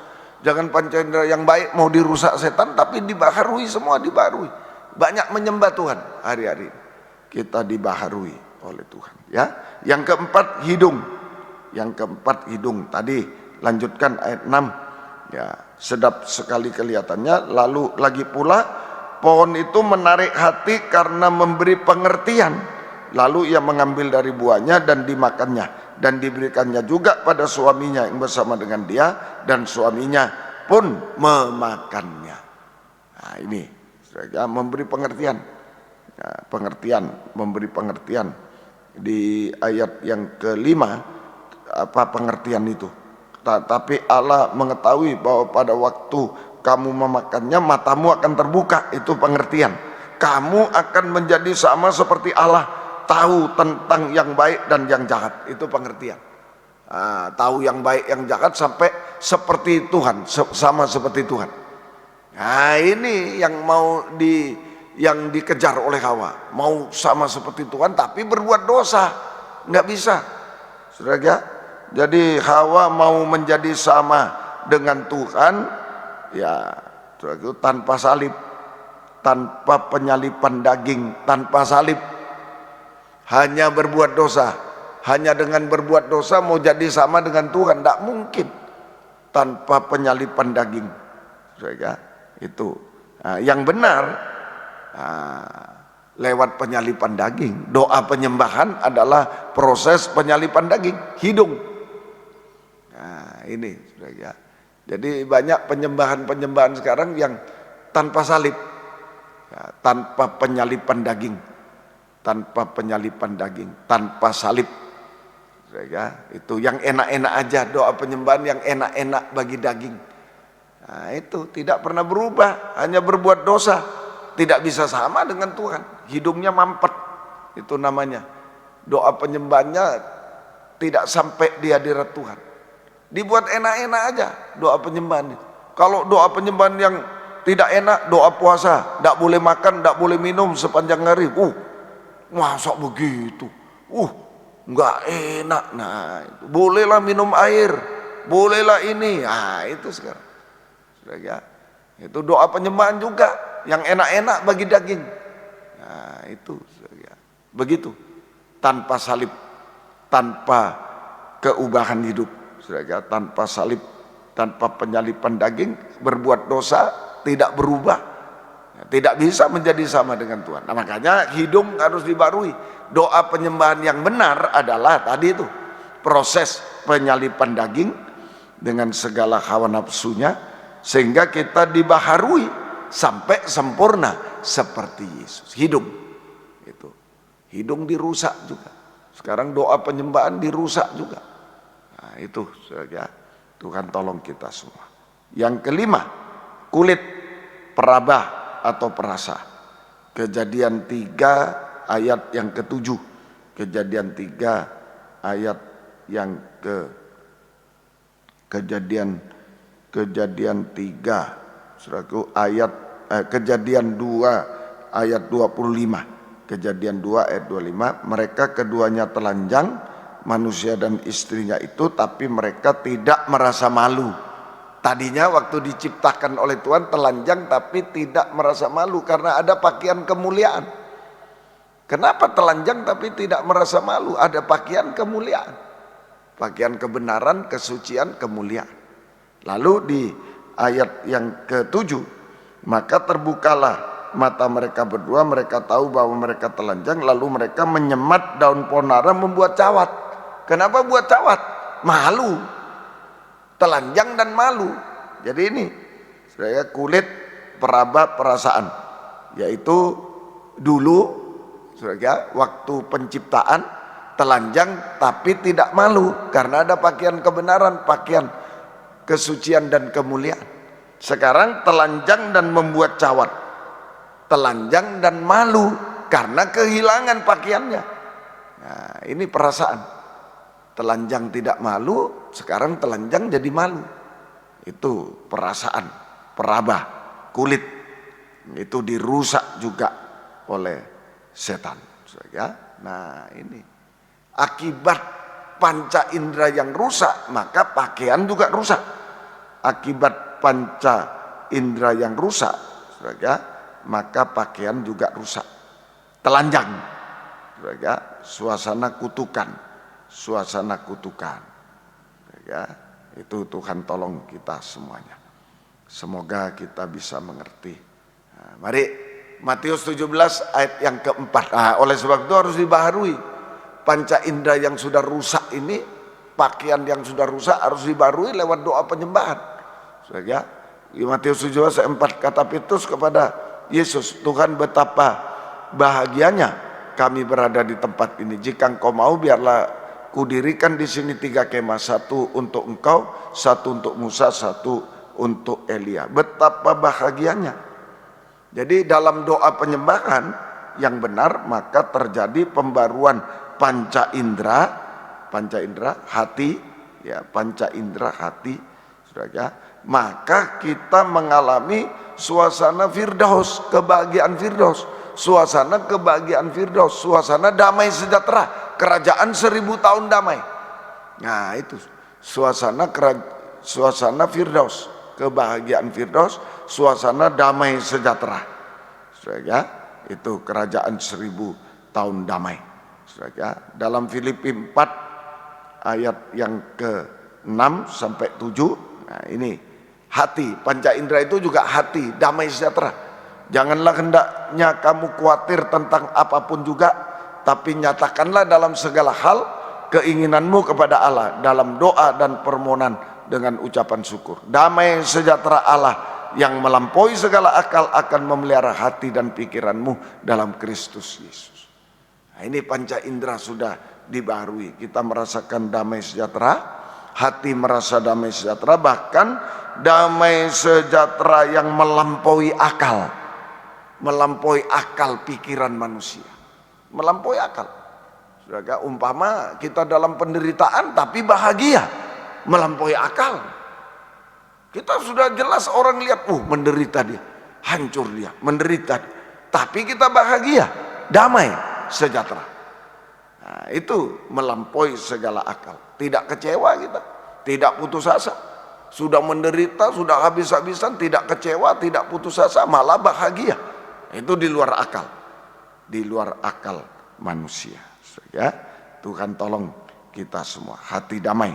Jangan panca indera yang baik mau dirusak setan, tapi dibaharui, semua dibaharui. Banyak menyembah Tuhan hari-hari. Kita dibaharui oleh Tuhan. Ya, yang keempat hidung. Yang keempat hidung. Tadi lanjutkan ayat 6. Ya, sedap sekali kelihatannya. Lalu lagi pula pohon itu menarik hati karena memberi pengertian. Lalu ia mengambil dari buahnya dan dimakannya, dan diberikannya juga pada suaminya yang bersama dengan dia, dan suaminya pun memakannya. Nah ini saya memberi pengertian. Ya, pengertian, memberi pengertian. Di ayat yang kelima, apa pengertian itu? Tapi Allah mengetahui bahwa pada waktu kamu memakannya matamu akan terbuka. Itu pengertian. Kamu akan menjadi sama seperti Allah, tahu tentang yang baik dan yang jahat. Itu pengertian. Tahu yang baik yang jahat sampai seperti Tuhan, sama seperti Tuhan. Nah ini yang yang dikejar oleh Hawa, mau sama seperti Tuhan tapi berbuat dosa, nggak bisa, saudara. Jadi Hawa mau menjadi sama dengan Tuhan, ya itu tanpa salib, tanpa penyalipan daging, tanpa salib, hanya berbuat dosa. Hanya dengan berbuat dosa mau jadi sama dengan Tuhan, tidak mungkin tanpa penyalipan daging, saudara. Itu yang benar lewat penyalipan daging. Doa penyembahan adalah proses penyalipan daging, hidung. Nah ini ya. Jadi banyak penyembahan sekarang yang tanpa salib, ya, tanpa penyalipan daging, tanpa penyalipan daging, tanpa salib, ya. Itu yang enak-enak aja, doa penyembahan yang enak-enak bagi daging. Nah itu tidak pernah berubah, hanya berbuat dosa, tidak bisa sama dengan Tuhan, hidungnya mampet. Itu namanya doa penyembahannya tidak sampai di hadirat Tuhan. Dibuat enak-enak aja doa penyembahan. Kalau doa penyembahan yang tidak enak, doa puasa, tidak boleh makan, tidak boleh minum sepanjang hari. Masa begitu? Nggak enak. Nah, itu. Bolehlah minum air, bolehlah ini. Nah, itu sekarang. Ya, itu doa penyembahan juga yang enak-enak bagi daging. Nah, itu ya. Begitu. Tanpa salib, tanpa keubahan hidup. Saudara, tanpa salib, tanpa penyalipan daging, berbuat dosa, tidak berubah, tidak bisa menjadi sama dengan Tuhan. Nah, makanya hidung harus dibarui. Doa penyembahan yang benar adalah tadi itu proses penyalipan daging dengan segala hawa nafsunya, sehingga kita dibaharui sampai sempurna seperti Yesus. Hidung itu, hidung dirusak juga. Sekarang doa penyembahan dirusak juga. Nah, itu saja. Tuhan tolong kita semua. Yang kelima, kulit peraba atau perasa. Kejadian 3 ayat yang ke-7. Kejadian 3 ayat yang Kejadian 3 Saudaraku, Kejadian 2 ayat 25. Kejadian 2 ayat 25, mereka keduanya telanjang, manusia dan istrinya itu, tapi mereka tidak merasa malu. Tadinya waktu diciptakan oleh Tuhan telanjang tapi tidak merasa malu karena ada pakaian kemuliaan. Kenapa telanjang tapi tidak merasa malu? Ada pakaian kemuliaan. Pakaian kebenaran, kesucian, kemuliaan. Lalu di ayat yang ke-7, maka terbukalah mata mereka berdua, mereka tahu bahwa mereka telanjang, lalu mereka menyemat daun ponara membuat cawat. Kenapa buat cawat? Malu. Telanjang dan malu. Jadi ini saya kulit peraba perasaan, yaitu dulu waktu penciptaan telanjang tapi tidak malu karena ada pakaian kebenaran, pakaian kesucian dan kemuliaan. Sekarang telanjang dan membuat cawat, telanjang dan malu karena kehilangan pakaiannya. Nah, ini perasaan. Telanjang tidak malu, sekarang telanjang jadi malu. Itu perasaan, peraba, kulit. Itu dirusak juga oleh setan. Nah, ini akibat panca indera yang rusak, maka pakaian juga rusak. Akibat panca indera yang rusak, maka pakaian juga rusak. Telanjang, suasana kutukan. Suasana kutukan, itu Tuhan tolong kita semuanya. Semoga kita bisa mengerti. Nah, mari Matius 17 ayat yang keempat. Nah, oleh sebab itu harus dibaharui. Panca indera yang sudah rusak ini, pakaian yang sudah rusak harus dibaharui lewat doa penyembahan. Di Matius 17 ayat 4 kata Petrus kepada Yesus, Tuhan betapa bahagianya kami berada di tempat ini. Jika engkau mau, biarlah kudirikan di sini 3 kemah, 1 untuk engkau, 1 untuk Musa, 1 untuk Elia. Betapa bahagianya. Jadi dalam doa penyembahan yang benar maka terjadi pembaruan panca indera hati, ya, panca indera hati, saudara. Maka kita mengalami suasana firdaus, kebahagiaan firdaus, suasana kebahagiaan firdaus, suasana damai sejahtera. Kerajaan 1000 tahun damai. Nah, itu suasana firdaus, kebahagiaan firdaus, suasana damai sejahtera. Saudara, itu kerajaan 1000 tahun damai. Saudara, dalam Filipi 4 ayat yang ke-6 sampai 7. Nah, ini hati, panca indera itu juga hati, damai sejahtera. Janganlah hendaknya kamu khawatir tentang apapun juga, tapi nyatakanlah dalam segala hal keinginanmu kepada Allah dalam doa dan permohonan dengan ucapan syukur. Damai sejahtera Allah yang melampaui segala akal akan memelihara hati dan pikiranmu dalam Kristus Yesus. Nah, ini panca indera sudah dibaharui. Kita merasakan damai sejahtera, hati merasa damai sejahtera, bahkan damai sejahtera yang melampaui akal pikiran manusia. Melampaui akal. Saudara, umpama kita dalam penderitaan tapi bahagia, melampaui akal. Kita sudah jelas orang lihat, menderita dia, hancur dia, menderita dia. Tapi kita bahagia, damai, sejahtera. Nah, itu melampaui segala akal. Tidak kecewa kita, tidak putus asa. Sudah menderita, sudah habis-habisan, tidak kecewa, tidak putus asa, malah bahagia. Itu di luar akal. Di luar akal manusia, ya. Tuhan tolong kita semua, hati damai,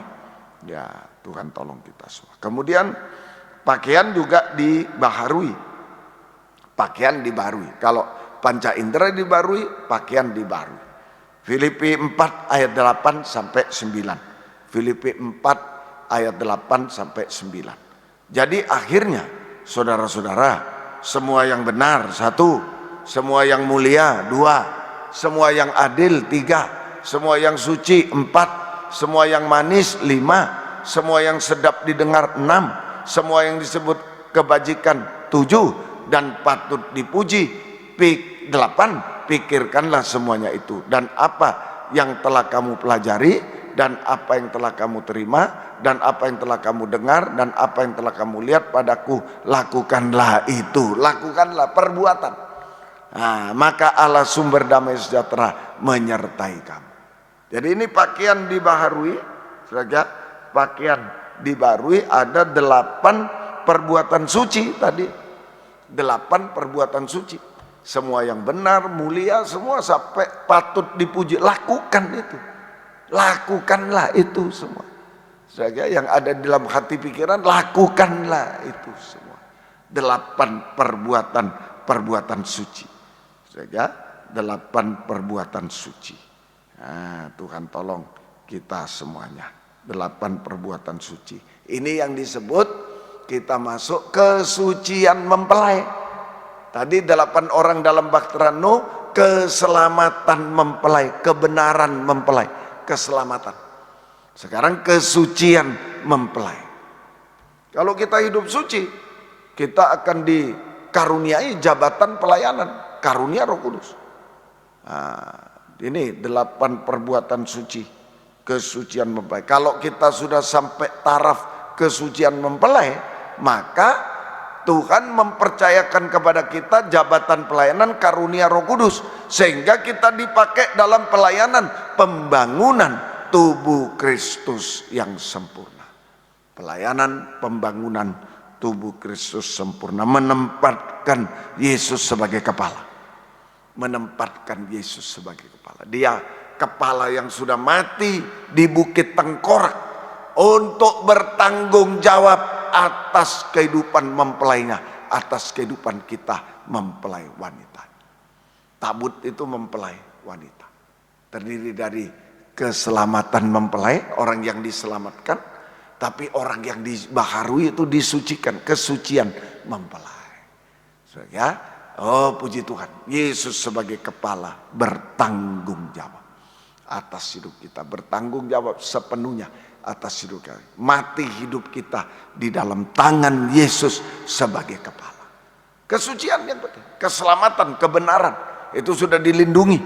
ya. Tuhan tolong kita semua. Kemudian pakaian juga dibaharui, pakaian dibaharui. Kalau panca indera dibaharui, pakaian dibaharui. Filipi 4 ayat 8 sampai 9. Filipi 4 ayat 8 sampai 9. Jadi akhirnya saudara-saudara, semua yang benar 1, semua yang mulia 2, semua yang adil 3, semua yang suci 4, semua yang manis 5, semua yang sedap didengar 6, semua yang disebut kebajikan 7, dan patut dipuji 8. Pikirkanlah semuanya itu, dan apa yang telah kamu pelajari, dan apa yang telah kamu terima, dan apa yang telah kamu dengar, dan apa yang telah kamu lihat padaku, lakukanlah itu. Lakukanlah perbuatan. Nah, maka Allah sumber damai sejahtera menyertai kamu. Jadi ini pakaian dibaharui, saudara, pakaian dibaharui ada 8 perbuatan suci tadi. 8 perbuatan suci. Semua yang benar, mulia, semua sampai patut dipuji. Lakukan itu. Lakukanlah itu semua. Saudara, yang ada di dalam hati pikiran, lakukanlah itu semua. 8 perbuatan suci. Saudara, 8 perbuatan suci. Nah, Tuhan tolong kita semuanya. 8 perbuatan suci. Ini yang disebut kita masuk kesucian mempelai. Tadi 8 orang dalam Bahtera Nuh, keselamatan mempelai, kebenaran mempelai, keselamatan. Sekarang kesucian mempelai. Kalau kita hidup suci, kita akan dikaruniai jabatan pelayanan, karunia Roh Kudus. Nah, ini 8 perbuatan suci, kesucian mempelai. Kalau kita sudah sampai taraf kesucian mempelai, maka Tuhan mempercayakan kepada kita jabatan pelayanan karunia Roh Kudus, sehingga kita dipakai dalam pelayanan pembangunan tubuh Kristus yang sempurna. Pelayanan pembangunan tubuh Kristus sempurna, menempatkan Yesus sebagai kepala. Menempatkan Yesus sebagai kepala. Dia kepala yang sudah mati di Bukit Tengkorak untuk bertanggung jawab atas kehidupan mempelainya, atas kehidupan kita mempelai wanita. Tabut itu mempelai wanita, terdiri dari keselamatan mempelai, orang yang diselamatkan, tapi orang yang dibaharui itu disucikan, kesucian mempelai. So, ya, oh puji Tuhan, Yesus sebagai kepala bertanggung jawab atas hidup kita, bertanggung jawab sepenuhnya atas hidup kita. Mati hidup kita di dalam tangan Yesus sebagai kepala. Kesucian yang penting, keselamatan, kebenaran itu sudah dilindungi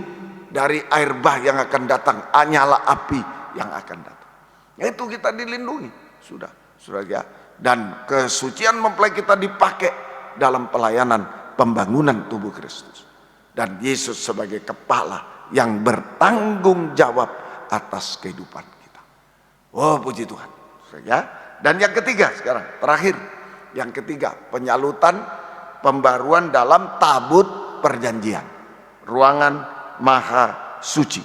dari air bah yang akan datang, nyala api yang akan datang. Itu kita dilindungi, sudah ya. Dan kesucian mempelai kita dipakai dalam pelayanan pembangunan tubuh Kristus. Dan Yesus sebagai kepala yang bertanggung jawab atas kehidupan kita. Oh puji Tuhan, ya. Dan yang ketiga sekarang, terakhir, yang ketiga, penyalutan pembaruan dalam tabut perjanjian, ruangan maha suci,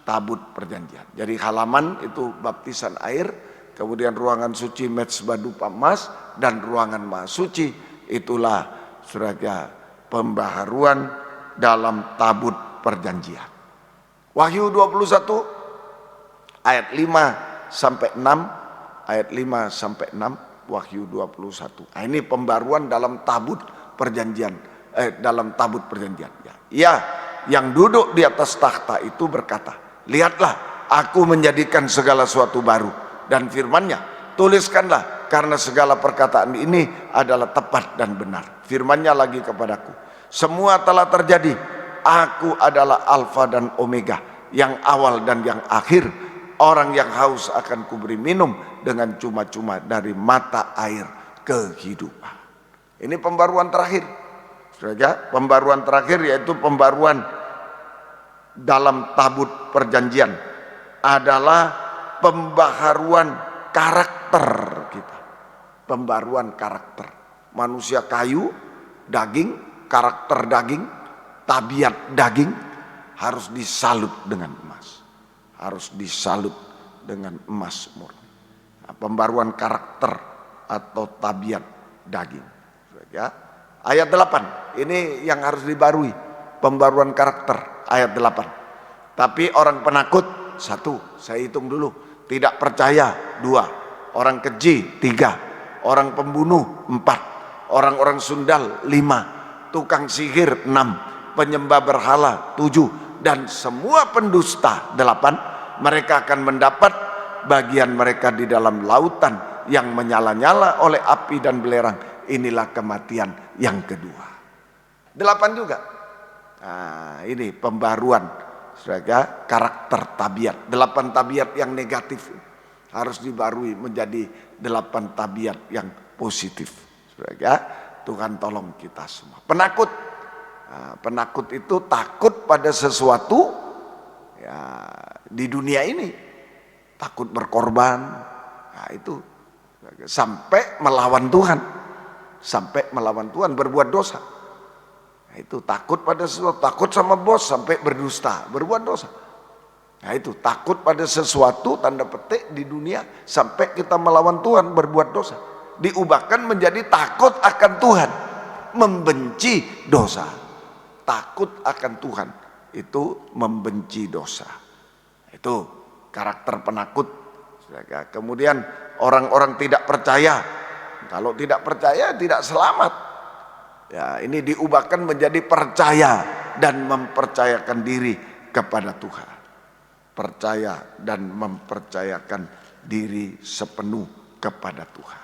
tabut perjanjian. Jadi halaman itu baptisan air, kemudian ruangan suci mezbah dupa emas, dan ruangan maha suci itulah saudara pembaharuan dalam tabut perjanjian. Wahyu 21 ayat 5 sampai 6, ayat 5 sampai 6, Wahyu 21. Nah, ini pembaruan dalam tabut perjanjian, dalam tabut perjanjian. Ya, yang duduk di atas takhta itu berkata, lihatlah, aku menjadikan segala sesuatu baru, dan firman-Nya, tuliskanlah, karena segala perkataan ini adalah tepat dan benar. Firman-Nya lagi kepadaku, semua telah terjadi. Aku adalah Alfa dan Omega, yang awal dan yang akhir. Orang yang haus akan kuberi minum dengan cuma-cuma dari mata air kehidupan. Ini pembaruan terakhir. Saudara, pembaruan terakhir yaitu pembaruan dalam tabut perjanjian adalah pembaharuan karakter kita. Pembaruan karakter. Manusia kayu, daging, karakter daging, tabiat daging harus disalut dengan emas. Harus disalut dengan emas murni. Nah, pembaruan karakter atau tabiat daging. Ya. Ayat 8, ini yang harus dibarui. Pembaruan karakter, ayat 8. Tapi orang penakut, 1, saya hitung dulu. Tidak percaya, 2. Orang keji, 3. Orang pembunuh, 4. Orang-orang sundal, 5. Tukang sihir, 6. Penyembah berhala, 7. dan semua pendusta, 8, mereka akan mendapat bagian mereka di dalam lautan yang menyala-nyala oleh api dan belerang. Inilah kematian yang kedua. 8 juga. Nah, ini pembaruan saudara, karakter tabiat. 8 tabiat yang negatif harus dibarui menjadi 8 tabiat yang positif. Saudara, Tuhan tolong kita semua. Penakut. Nah, penakut itu takut pada sesuatu ya di dunia ini. Takut berkorban. Nah, itu sampai melawan Tuhan. Sampai melawan Tuhan, berbuat dosa. Nah, itu takut pada sesuatu, takut sama bos sampai berdusta, berbuat dosa. Nah, itu takut pada sesuatu tanda petik di dunia sampai kita melawan Tuhan, berbuat dosa. Diubahkan menjadi takut akan Tuhan, membenci dosa. Takut akan Tuhan itu membenci dosa. Itu karakter penakut. Kemudian orang-orang tidak percaya. Kalau tidak percaya tidak selamat. Ya, ini diubahkan menjadi percaya dan mempercayakan diri kepada Tuhan. Percaya dan mempercayakan diri sepenuh kepada Tuhan.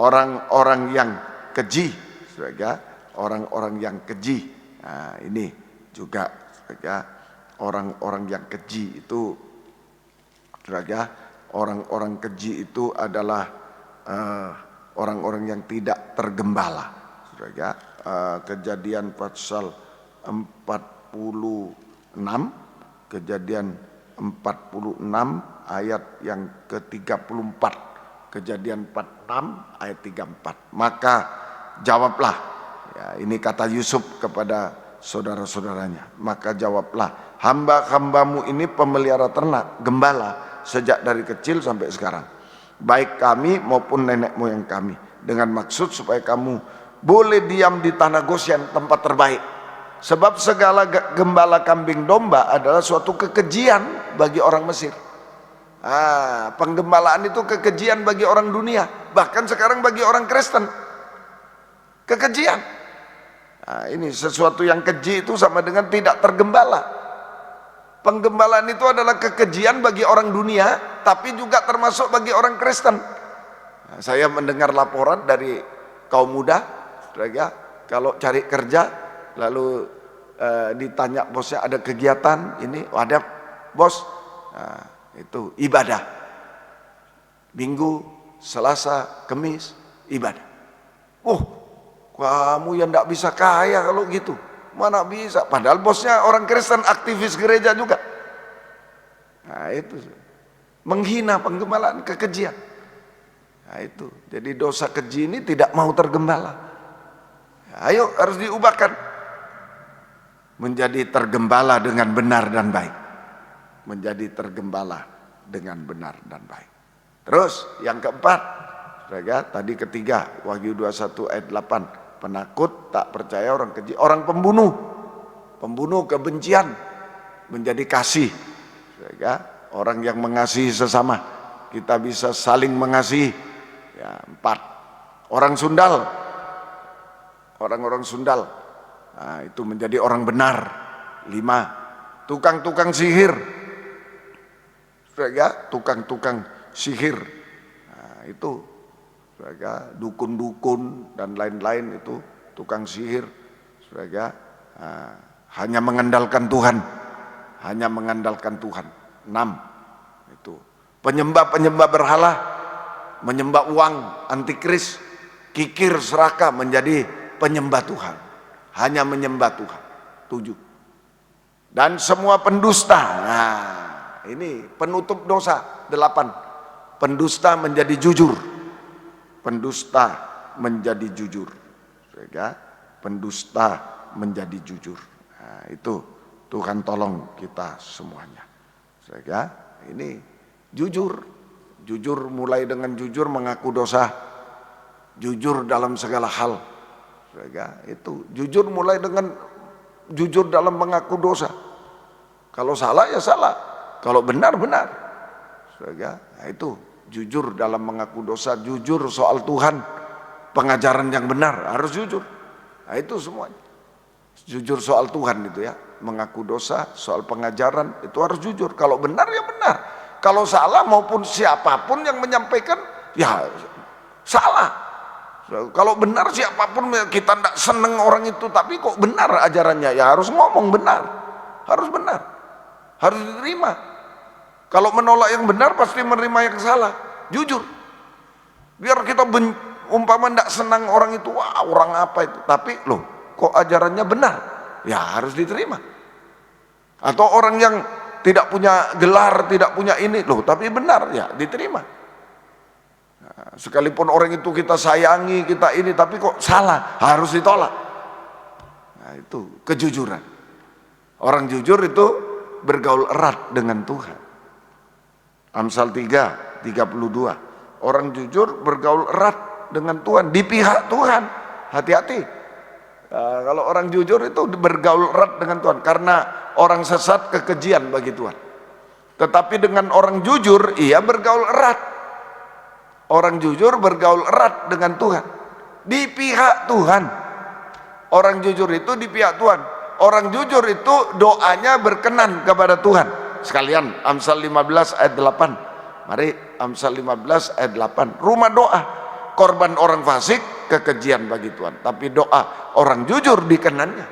Orang-orang yang keji, saudara, orang-orang yang keji. Nah, ini juga saudara, orang-orang yang keji itu, saudara, orang-orang keji itu adalah orang-orang yang tidak tergembala. Saudara, Kejadian pasal 46, Kejadian 46 ayat yang ke-34. Kejadian 46 ayat 34. Maka jawablah, ya, ini kata Yusuf kepada saudara-saudaranya. Maka jawablah, hamba-hambamu ini pemelihara ternak, gembala sejak dari kecil sampai sekarang, baik kami maupun nenek moyang kami, dengan maksud supaya kamu boleh diam di tanah Gosyen, tempat terbaik. Sebab segala gembala kambing domba adalah suatu kekejian bagi orang Mesir. Penggembalaan itu kekejian bagi orang dunia, bahkan sekarang bagi orang Kristen. Kekejian. Ini sesuatu yang keji itu sama dengan tidak tergembala. Penggembalaan itu adalah kekejian bagi orang dunia, tapi juga termasuk bagi orang Kristen. Saya mendengar laporan dari kaum muda, saudara, kalau cari kerja lalu ditanya bosnya ada kegiatan ini, ada bos, itu ibadah. Minggu, Selasa, Kamis ibadah. Kamu yang tidak bisa kaya kalau gitu, mana bisa? Padahal bosnya orang Kristen, aktivis gereja juga. Nah itu menghina penggembalaan, kekejian. Nah itu, jadi dosa keji ini tidak mau tergembala. Ayo harus diubahkan menjadi tergembala dengan benar dan baik. Menjadi tergembala dengan benar dan baik. Terus yang keempat, saudara, tadi ketiga, Wahyu 21 ayat 8, penakut, tak percaya, orang keji, orang pembunuh. Pembunuh, kebencian menjadi kasih. Saudara, orang yang mengasihi sesama, kita bisa saling mengasihi. Ya, 4. Orang sundal, orang-orang sundal, nah, itu menjadi orang benar. 5. Tukang-tukang sihir, saudara, tukang-tukang sihir, nah, itu saudara, dukun-dukun dan lain-lain itu tukang sihir, saudara, nah, hanya mengandalkan Tuhan, hanya mengandalkan Tuhan. 6. Itu penyembah-penyembah berhala, menyembah uang, antikris, kikir, serakah, menjadi penyembah Tuhan, hanya menyembah Tuhan. 7. Dan semua pendusta, nah ini penutup dosa. 8. Pendusta menjadi jujur. Pendusta menjadi jujur. Pendusta menjadi jujur. Nah, itu Tuhan tolong kita semuanya. Ini jujur. Jujur mulai dengan jujur mengaku dosa. Jujur dalam segala hal. Itu jujur mulai dengan jujur dalam mengaku dosa. Kalau salah ya salah, kalau benar benar. Nah, itu jujur dalam mengaku dosa, jujur soal Tuhan, pengajaran yang benar harus jujur. Nah, itu semuanya. Jujur soal Tuhan itu ya. mengaku dosa, soal pengajaran itu harus jujur. Kalau benar ya benar, kalau salah maupun siapapun yang menyampaikan ya salah. Kalau benar siapapun, kita tidak seneng orang itu tapi kok benar ajarannya, ya harus ngomong benar, harus benar, harus diterima. Kalau menolak yang benar pasti menerima yang salah, jujur. Biar kita umpama tidak senang orang itu, wah orang apa itu, tapi loh kok ajarannya benar, ya harus diterima. Atau orang yang tidak punya gelar, tidak punya ini, loh tapi benar, ya diterima. Nah, sekalipun orang itu kita sayangi, kita ini, tapi kok salah, harus ditolak. Nah itu kejujuran. Orang jujur itu bergaul erat dengan Tuhan. Amsal 3:32. Orang jujur bergaul erat dengan Tuhan, di pihak Tuhan. Hati-hati. Nah, kalau orang jujur itu bergaul erat dengan Tuhan, karena orang sesat kekejian bagi Tuhan. Tetapi dengan orang jujur, ia bergaul erat. Orang jujur bergaul erat dengan Tuhan, di pihak Tuhan. Orang jujur itu di pihak Tuhan. Orang jujur itu doanya berkenan kepada Tuhan. Sekalian Amsal 15 ayat 8. Mari Amsal 15 ayat 8. Rumah doa, korban orang fasik kekejian bagi Tuhan, tapi doa orang jujur dikenannya.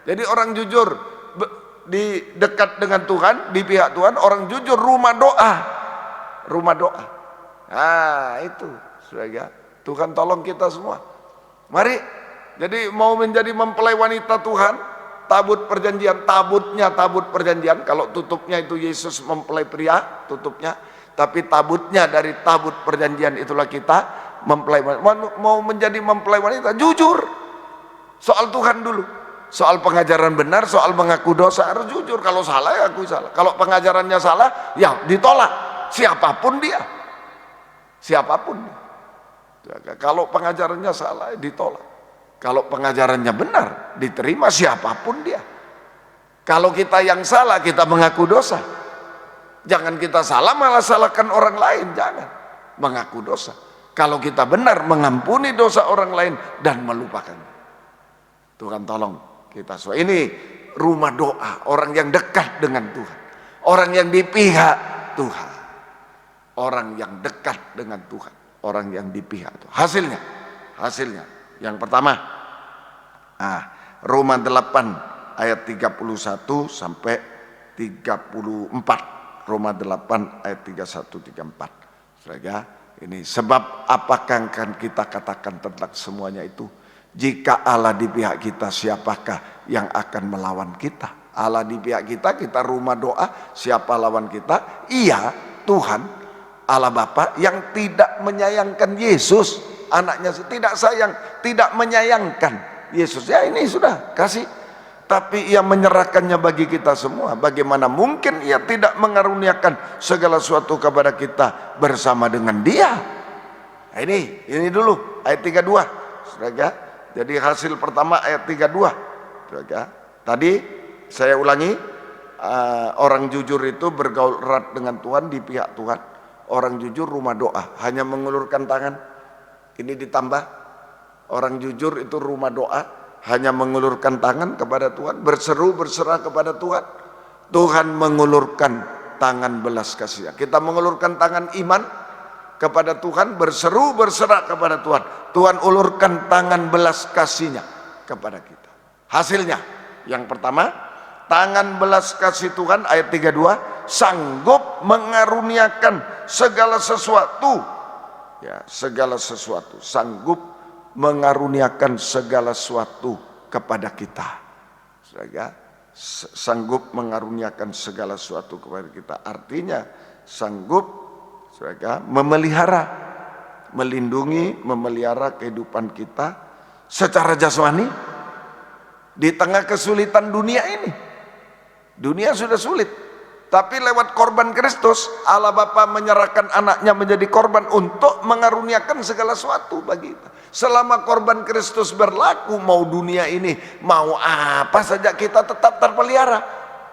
Jadi orang jujur di dekat dengan Tuhan, di pihak Tuhan. Orang jujur rumah doa, rumah doa. Nah itu saudara, Tuhan tolong kita semua. Mari, jadi mau menjadi mempelai wanita Tuhan, tabut perjanjian, tabutnya tabut perjanjian. Kalau tutupnya itu Yesus mempelai pria, tutupnya. Tapi tabutnya dari tabut perjanjian itulah kita mempelai wanita. Mau menjadi mempelai wanita, jujur. Soal Tuhan dulu. Soal pengajaran benar, soal mengaku dosa harus jujur. Kalau salah ya akui salah. Kalau pengajarannya salah, ya ditolak. Siapapun dia. Siapapun. Kalau pengajarannya salah, ditolak. Kalau pengajarannya benar, diterima siapapun dia. Kalau kita yang salah, kita mengaku dosa. Jangan kita salah malah salahkan orang lain, jangan. Mengaku dosa. Kalau kita benar, mengampuni dosa orang lain dan melupakan. Tuhan tolong kita semua. Ini rumah doa, orang yang dekat dengan Tuhan. Orang yang di pihak Tuhan. Orang yang dekat dengan Tuhan, orang yang di pihak Tuhan. Hasilnya yang pertama, Roma 8 ayat 31 sampai 34. Roma 8 ayat 31-34. Saudara, ini sebab apakah akan kita katakan tentang semuanya itu? Jika Allah di pihak kita, siapakah yang akan melawan kita? Allah di pihak kita, kita rumah doa, siapa lawan kita? Iya, Tuhan Allah Bapa yang tidak menyayangkan Yesus, anaknya tidak sayang, tidak menyayangkan Yesus. Ya ini sudah kasih, tapi ia menyerahkannya bagi kita semua. Bagaimana mungkin ia tidak mengaruniakan segala sesuatu kepada kita bersama dengan dia? Nah, ini dulu ayat 32. Saudara, jadi hasil pertama ayat 32. Saudara, tadi saya ulangi, orang jujur itu bergaul erat dengan Tuhan, di pihak Tuhan. Orang jujur rumah doa, hanya mengulurkan tangan. Ini ditambah, orang jujur itu rumah doa, hanya mengulurkan tangan kepada Tuhan, berseru berserah kepada Tuhan. Tuhan mengulurkan tangan belas kasih. Kita mengulurkan tangan iman kepada Tuhan, berseru berserah kepada Tuhan. Tuhan ulurkan tangan belas kasihnya kepada kita. Hasilnya, yang pertama, tangan belas kasih Tuhan ayat 32 sanggup mengaruniakan segala sesuatu. Ya, segala sesuatu, sanggup mengaruniakan segala sesuatu kepada kita. Saudara, sanggup mengaruniakan segala sesuatu kepada kita. Artinya sanggup, saudara, memelihara, melindungi, memelihara kehidupan kita secara jasmani di tengah kesulitan dunia ini. Dunia sudah sulit, tapi lewat korban Kristus, Allah Bapa menyerahkan anaknya menjadi korban untuk mengaruniakan segala sesuatu bagi kita. Selama korban Kristus berlaku, mau dunia ini, mau apa saja, kita tetap terpelihara.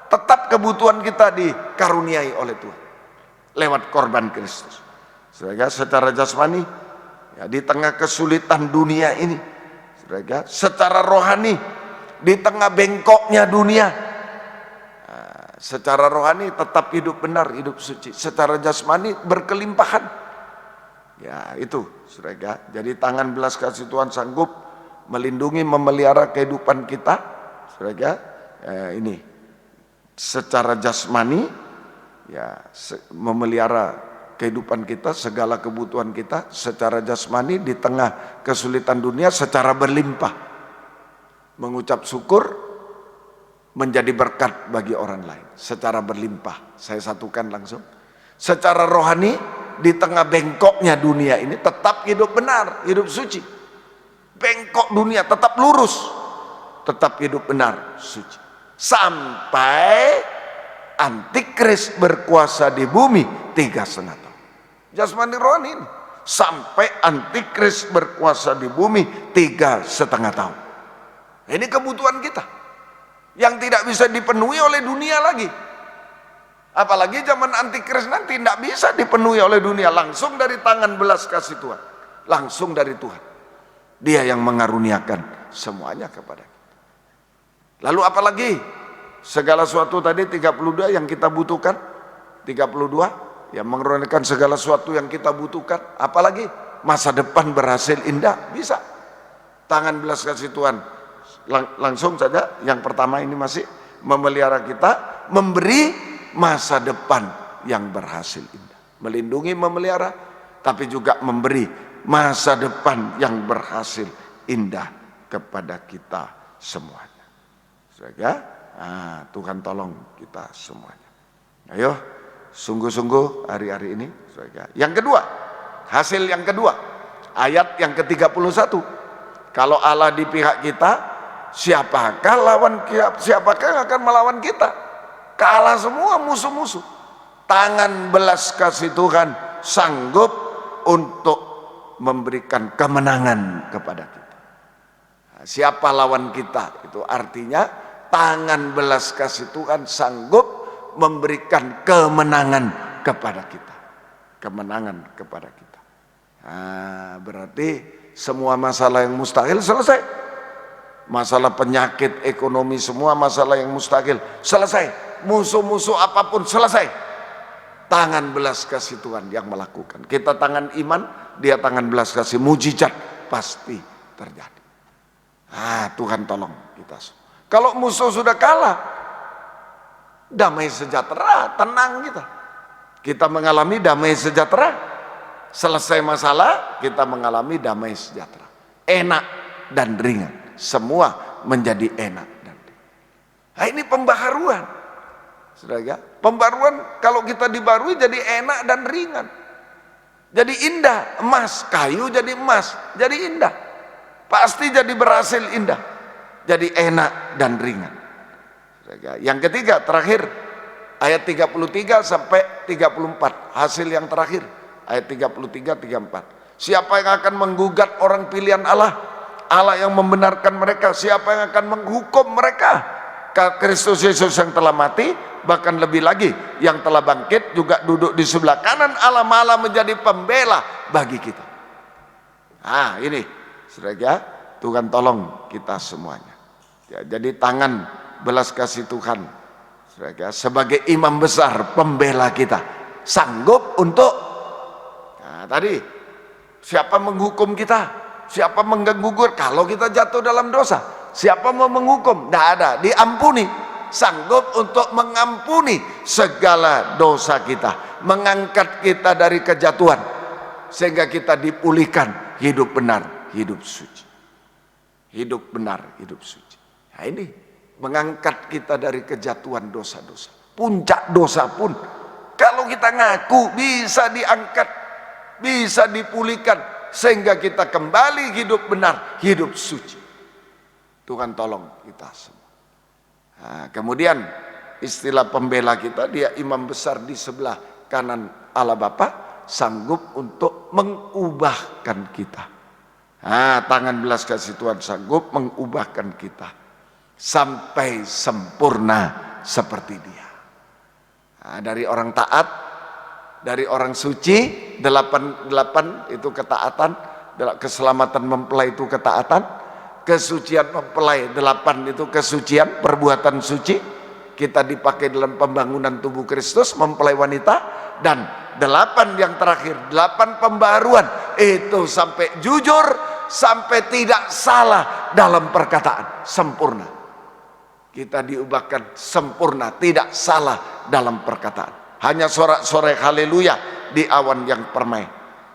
Tetap kebutuhan kita dikaruniai oleh Tuhan lewat korban Kristus. Secara jasmani, ya, di tengah kesulitan dunia ini, secara rohani, di tengah bengkoknya dunia, Secara rohani tetap hidup benar, hidup suci. Secara jasmani berkelimpahan. Ya itu, saudara. Jadi tangan belas kasih Tuhan sanggup melindungi, memelihara kehidupan kita, saudara. Ini secara jasmani, ya memelihara kehidupan kita, segala kebutuhan kita secara jasmani di tengah kesulitan dunia secara berlimpah. Mengucap syukur menjadi berkat bagi orang lain secara berlimpah. Saya satukan langsung. Secara rohani di tengah bengkoknya dunia ini tetap hidup benar, hidup suci. Bengkok dunia tetap lurus, tetap hidup benar, suci. Sampai antikris berkuasa di bumi 3,5 tahun. Jasmani rohani ini. Sampai antikris berkuasa di bumi 3,5 tahun. Ini kebutuhan kita yang tidak bisa dipenuhi oleh dunia lagi. Apalagi zaman antikris nanti tidak bisa dipenuhi oleh dunia, langsung dari tangan belas kasih Tuhan, langsung dari Tuhan. Dia yang mengaruniakan semuanya kepada kita. Lalu apalagi segala sesuatu tadi 32 yang kita butuhkan, 32 yang mengaruniakan segala sesuatu yang kita butuhkan. Apalagi masa depan berhasil indah, bisa. Tangan belas kasih Tuhan langsung saja. Yang pertama ini masih memelihara kita, memberi masa depan yang berhasil indah, melindungi, memelihara, tapi juga memberi masa depan yang berhasil indah kepada kita semuanya. Saudara, Tuhan tolong kita semuanya. Ayo sungguh-sungguh hari-hari ini, saudara. Yang kedua, hasil yang kedua, ayat yang ke-31. Kalau Allah di pihak kita, siapakah yang akan melawan kita? Kalah semua musuh-musuh. Tangan belas kasih Tuhan sanggup untuk memberikan kemenangan kepada kita. Nah, siapa lawan kita? Itu artinya tangan belas kasih Tuhan sanggup memberikan kemenangan kepada kita. Kemenangan kepada kita. Nah, berarti semua masalah yang mustahil selesai. Masalah penyakit, ekonomi, semua masalah yang mustahil selesai. Musuh-musuh apapun selesai. Tangan belas kasih Tuhan yang melakukan. Kita tangan iman, dia tangan belas kasih, mujizat pasti terjadi. Tuhan tolong kita. Kalau musuh sudah kalah, damai sejahtera, tenang kita. Kita mengalami damai sejahtera. Selesai masalah, kita mengalami damai sejahtera. Enak dan ringan. Semua menjadi enak dan ringan. Nah, ini pembaharuan. Saudara, pembaruan kalau kita dibarui jadi enak dan ringan. Jadi indah, emas, kayu jadi emas, jadi indah. Pasti jadi berhasil indah. Jadi enak dan ringan. Saudara, yang ketiga, terakhir, ayat 33 sampai 34, hasil yang terakhir. Ayat 33-34. Siapa yang akan menggugat orang pilihan Allah? Allah yang membenarkan mereka. Siapa yang akan menghukum mereka? Kristus Yesus yang telah mati, bahkan lebih lagi yang telah bangkit juga duduk di sebelah kanan Allah, malah menjadi pembela bagi kita. Ini saudara, Tuhan tolong kita semuanya. Jadi tangan belas kasih Tuhan, saudara, sebagai imam besar pembela kita, sanggup untuk tadi, siapa menghukum kita? Siapa menggugur kalau kita jatuh dalam dosa? Siapa mau menghukum? Tidak ada, diampuni. Sanggup untuk mengampuni segala dosa kita, mengangkat kita dari kejatuhan, sehingga kita dipulihkan hidup benar, hidup suci. Hidup benar, hidup suci. Nah ini, mengangkat kita dari kejatuhan dosa-dosa. Puncak dosa pun, kalau kita ngaku bisa diangkat, bisa dipulihkan sehingga kita kembali hidup benar, hidup suci. Tuhan tolong kita semua. Kemudian istilah pembela kita, dia imam besar di sebelah kanan Allah Bapa, sanggup untuk mengubahkan kita. Tangan belas kasih Tuhan sanggup mengubahkan kita sampai sempurna seperti Dia. Dari orang taat, dari orang suci, 8 itu ketaatan, keselamatan mempelai itu ketaatan, kesucian mempelai 8 itu kesucian, perbuatan suci, kita dipakai dalam pembangunan tubuh Kristus, mempelai wanita. Dan 8 yang terakhir, 8 pembaruan, itu sampai jujur, sampai tidak salah dalam perkataan, sempurna. Kita diubahkan sempurna, tidak salah dalam perkataan. Hanya sorak-sorai haleluya di awan yang permai,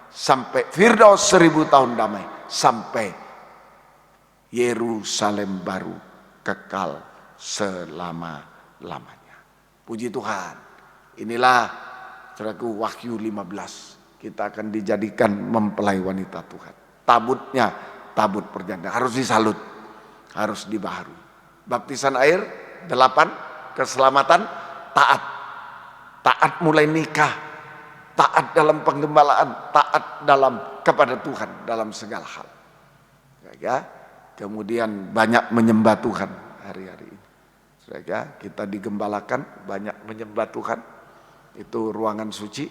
sampai Firdaus 1000 tahun damai, sampai Yerusalem baru kekal selama-lamanya. Puji Tuhan. Inilah saudaraku Wahyu 15. Kita akan dijadikan mempelai wanita Tuhan. Tabutnya, tabut perjanjian, harus disalut, harus dibaharui. Baptisan air 8, keselamatan, taat. Taat mulai nikah, taat dalam penggembalaan, taat dalam kepada Tuhan dalam segala hal. Ya, kemudian banyak menyembah Tuhan hari-hari ini. Ya, kita digembalakan banyak menyembah Tuhan. Itu ruangan suci.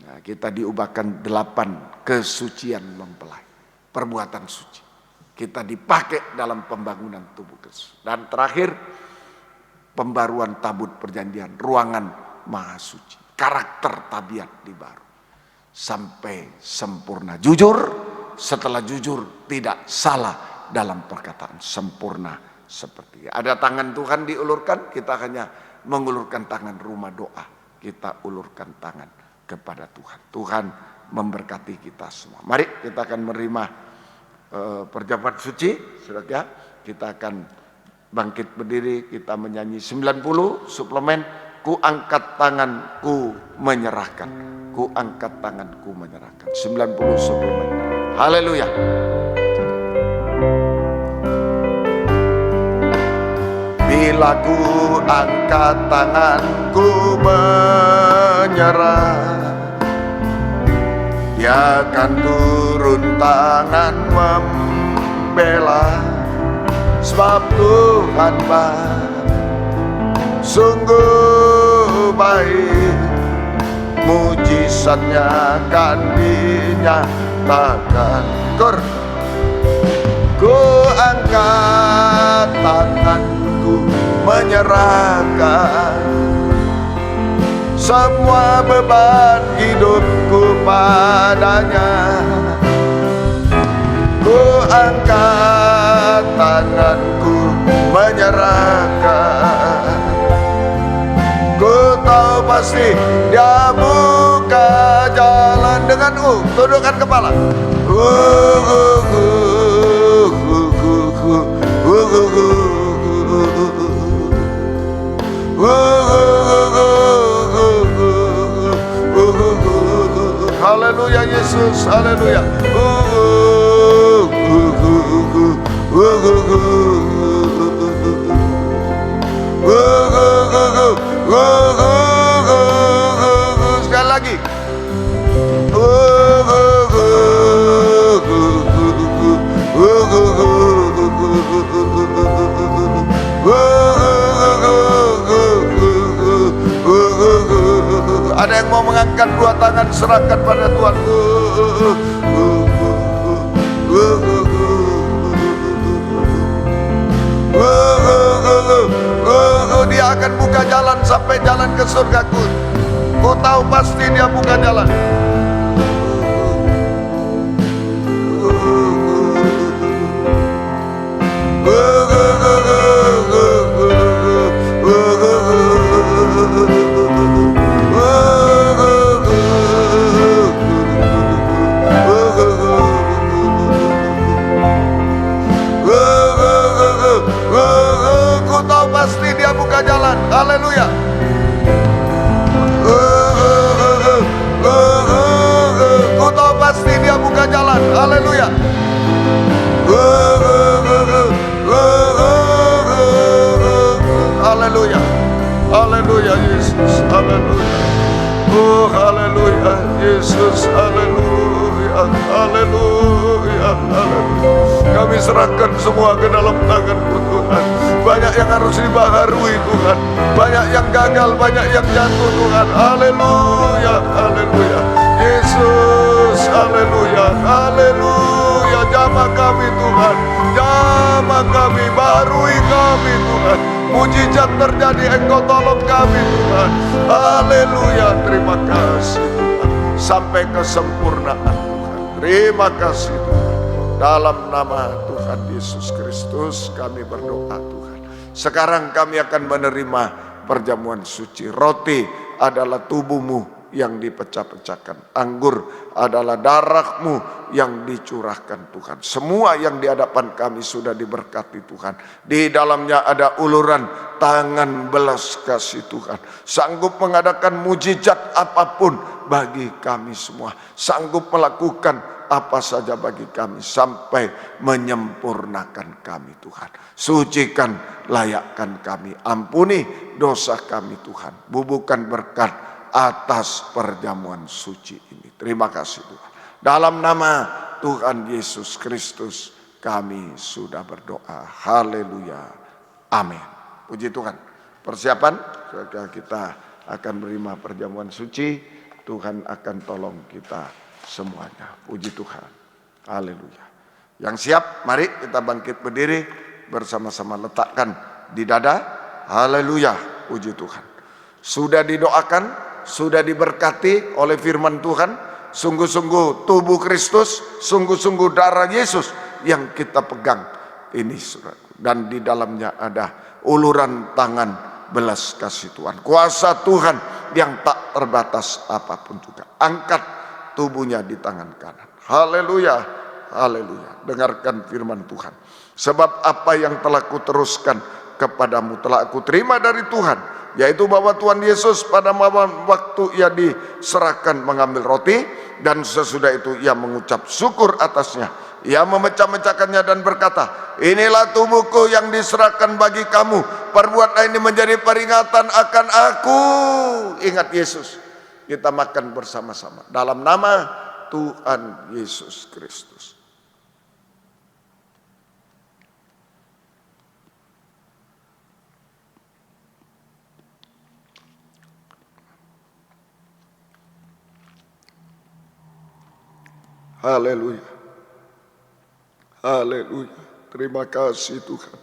Nah, kita diubahkan 8 kesucian mempelai, perbuatan suci. Kita dipakai dalam pembangunan tubuh Kristus. Dan terakhir, pembaruan tabut perjanjian, ruangan maha suci. Karakter tabiat dibaru. Sampai sempurna. Jujur, setelah jujur tidak salah dalam perkataan. Sempurna seperti ada tangan Tuhan diulurkan, kita hanya mengulurkan tangan rumah doa. Kita ulurkan tangan kepada Tuhan. Tuhan memberkati kita semua. Mari kita akan menerima perjamuan suci, saudara. Kita akan bangkit berdiri, kita menyanyi 90 suplemen. Ku angkat tanganku menyerahkan. Ku angkat tanganku menyerahkan. 90 suplemen. Haleluya. Bila ku angkat tanganku menyerah, Dia akan turun tangan membela. Sebab Tuhan sungguh baik, mujizatnya akan dinyatakan. Ku angkat tanganku menyerahkan semua beban hidupku padanya. Ku angkat tanganku menyerahkan. Ku tahu pasti Dia buka jalan dengan tundukkan kepala. Haleluya Yesus, haleluya. Sekali lagi. Ada yang mau mengangkat 2 tangan, serahkan pada Tuhan. Dia akan buka jalan sampai jalan ke surgaku. Ku tahu pasti Dia buka jalan. Jalan, haleluya. Ku tahu pasti Dia buka jalan, haleluya. Haleluya, haleluya Yesus, haleluya. Oh haleluya Yesus, haleluya, haleluya, haleluya. Kami serahkan semua ke dalam tangan-Mu Tuhan. Banyak yang harus dibaharui Tuhan, banyak yang gagal, banyak yang jatuh Tuhan. Haleluya, haleluya Yesus, haleluya, haleluya. Jamah kami Tuhan, jamah kami, baharui kami Tuhan, mujizat terjadi, Engkau tolong kami Tuhan. Haleluya, terima kasih Tuhan. Sampai kesempurnaan Tuhan. Terima kasih Tuhan. Dalam nama Tuhan Yesus Kristus kami berdoa Tuhan. Sekarang kami akan menerima perjamuan suci. Roti adalah tubuh-Mu yang dipecah-pecahkan. Anggur adalah darah-Mu yang dicurahkan Tuhan. Semua yang di hadapan kami sudah diberkati Tuhan. Di dalamnya ada uluran tangan belas kasih Tuhan. Sanggup mengadakan mujizat apapun bagi kami semua. Sanggup melakukan apa saja bagi kami sampai menyempurnakan kami Tuhan. Sucikan, layakkan kami. Ampuni dosa kami Tuhan. Bubuhkan berkat atas perjamuan suci ini. Terima kasih Tuhan. Dalam nama Tuhan Yesus Kristus kami sudah berdoa. Haleluya. Amin. Puji Tuhan. Persiapan, saudara, kita akan menerima perjamuan suci. Tuhan akan tolong kita semuanya. Puji Tuhan. Haleluya. Yang siap, mari kita bangkit berdiri bersama-sama, letakkan di dada. Haleluya. Puji Tuhan. Sudah didoakan, sudah diberkati oleh firman Tuhan. Sungguh-sungguh tubuh Kristus, sungguh-sungguh darah Yesus yang kita pegang. Ini saudara. Dan di dalamnya ada uluran tangan belas kasih Tuhan. Kuasa Tuhan yang tak terbatas apapun juga. Angkat tubuhnya di tangan kanan. Haleluya, haleluya. Dengarkan firman Tuhan. Sebab apa yang telah kuteruskan kepadamu telah aku terima dari Tuhan, yaitu bahwa Tuhan Yesus pada waktu ia diserahkan mengambil roti, dan sesudah itu ia mengucap syukur atasnya. Ia memecah-mecahkannya dan berkata, inilah tubuhku yang diserahkan bagi kamu. Perbuatlah ini menjadi peringatan akan aku. Ingat Yesus. Kita makan bersama-sama dalam nama Tuhan Yesus Kristus. Haleluya. Haleluya. Terima kasih Tuhan.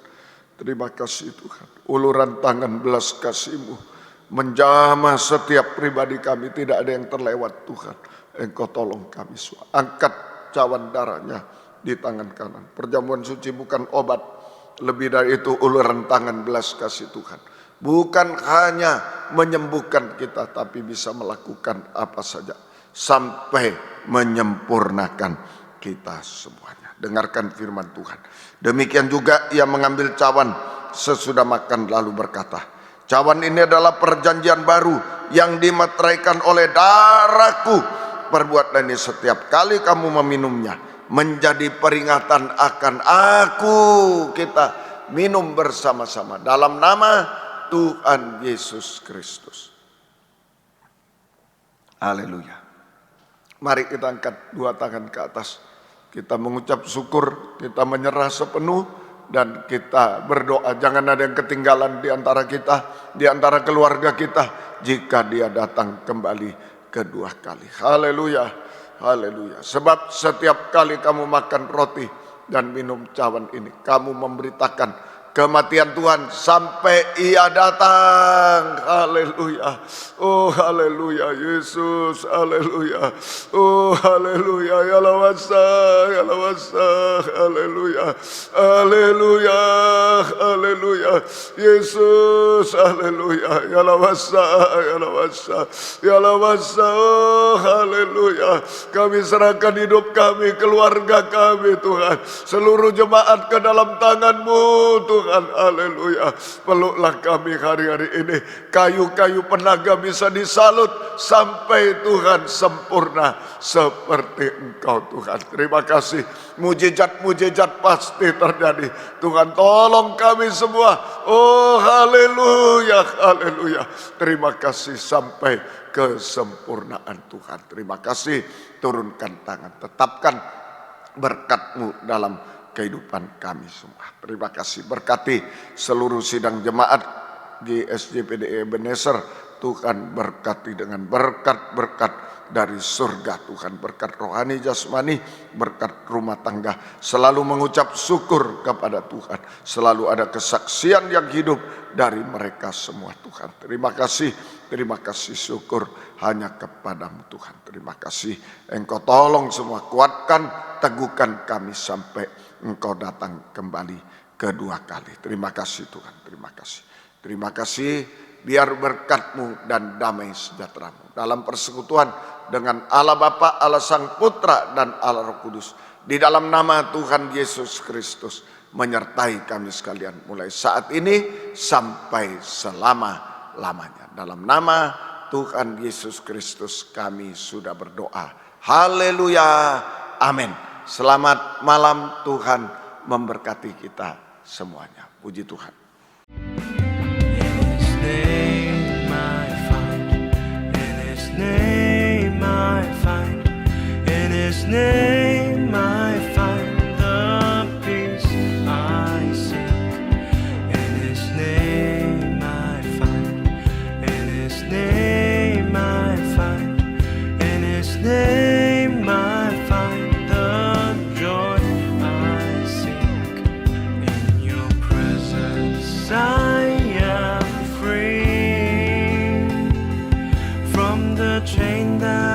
Terima kasih Tuhan. Uluran tangan belas kasih-Mu menjamah setiap pribadi kami. Tidak ada yang terlewat Tuhan. Engkau tolong kami semua. Angkat cawan darahnya di tangan kanan. Perjamuan suci bukan obat. Lebih dari itu uluran tangan belas kasih Tuhan. Bukan hanya menyembuhkan kita, tapi bisa melakukan apa saja. Sampai menyempurnakan kita semuanya. Dengarkan firman Tuhan. Demikian juga ia mengambil cawan sesudah makan lalu berkata, cawan ini adalah perjanjian baru yang dimeteraikan oleh darahku. Perbuatlah ini setiap kali kamu meminumnya menjadi peringatan akan aku. Kita minum bersama-sama dalam nama Tuhan Yesus Kristus. Haleluya. Mari kita angkat dua tangan ke atas. Kita mengucap syukur, kita menyerah sepenuh, dan kita berdoa. Jangan ada yang ketinggalan di antara kita, di antara keluarga kita, jika dia datang kembali kedua kali. Haleluya, haleluya. Sebab setiap kali kamu makan roti dan minum cawan ini, kamu memberitakan kematian Tuhan sampai ia datang. Haleluya. Oh haleluya Yesus. Haleluya. Oh haleluya. Ya lawasa, ya lawasa. Haleluya. Haleluya. Haleluya. Yesus. Haleluya. Ya lawasa, ya lawasa. Ya lawasa. Oh haleluya. Kami serahkan hidup kami, keluarga kami Tuhan. Seluruh jemaat ke dalam tangan-Mu Tuhan. Haleluya. Peluklah kami hari-hari ini. Kayu-kayu penaga bisa disalut sampai Tuhan sempurna seperti Engkau Tuhan. Terima kasih. Mujizat-mujizat pasti terjadi. Tuhan tolong kami semua. Oh haleluya, haleluya. Terima kasih sampai kesempurnaan Tuhan. Terima kasih. Turunkan tangan. Tetapkan berkat-Mu dalam kehidupan kami semua. Terima kasih. Berkati seluruh sidang jemaat di SJPDE Ebenezer Tuhan berkati dengan berkat-berkat dari surga Tuhan, berkat rohani jasmani, berkat rumah tangga, selalu mengucap syukur kepada Tuhan, selalu ada kesaksian yang hidup dari mereka semua Tuhan. Terima kasih syukur hanya kepadamu Tuhan. Terima kasih Engkau tolong semua, kuatkan, teguhkan kami sampai Engkau datang kembali kedua kali. Terima kasih Tuhan, terima kasih. Terima kasih, biar berkat-Mu dan damai sejahtera-Mu dalam persekutuan dengan Allah Bapa, Allah Sang Putra, dan Allah Roh Kudus, di dalam nama Tuhan Yesus Kristus, menyertai kami sekalian mulai saat ini sampai selama-lamanya. Dalam nama Tuhan Yesus Kristus kami sudah berdoa. Haleluya, amin. Selamat malam, Tuhan memberkati kita semuanya. Puji Tuhan. His name I find the peace I seek. In His name I find. In His name I find. In His name I find the joy I seek. In Your presence I am free from the chain that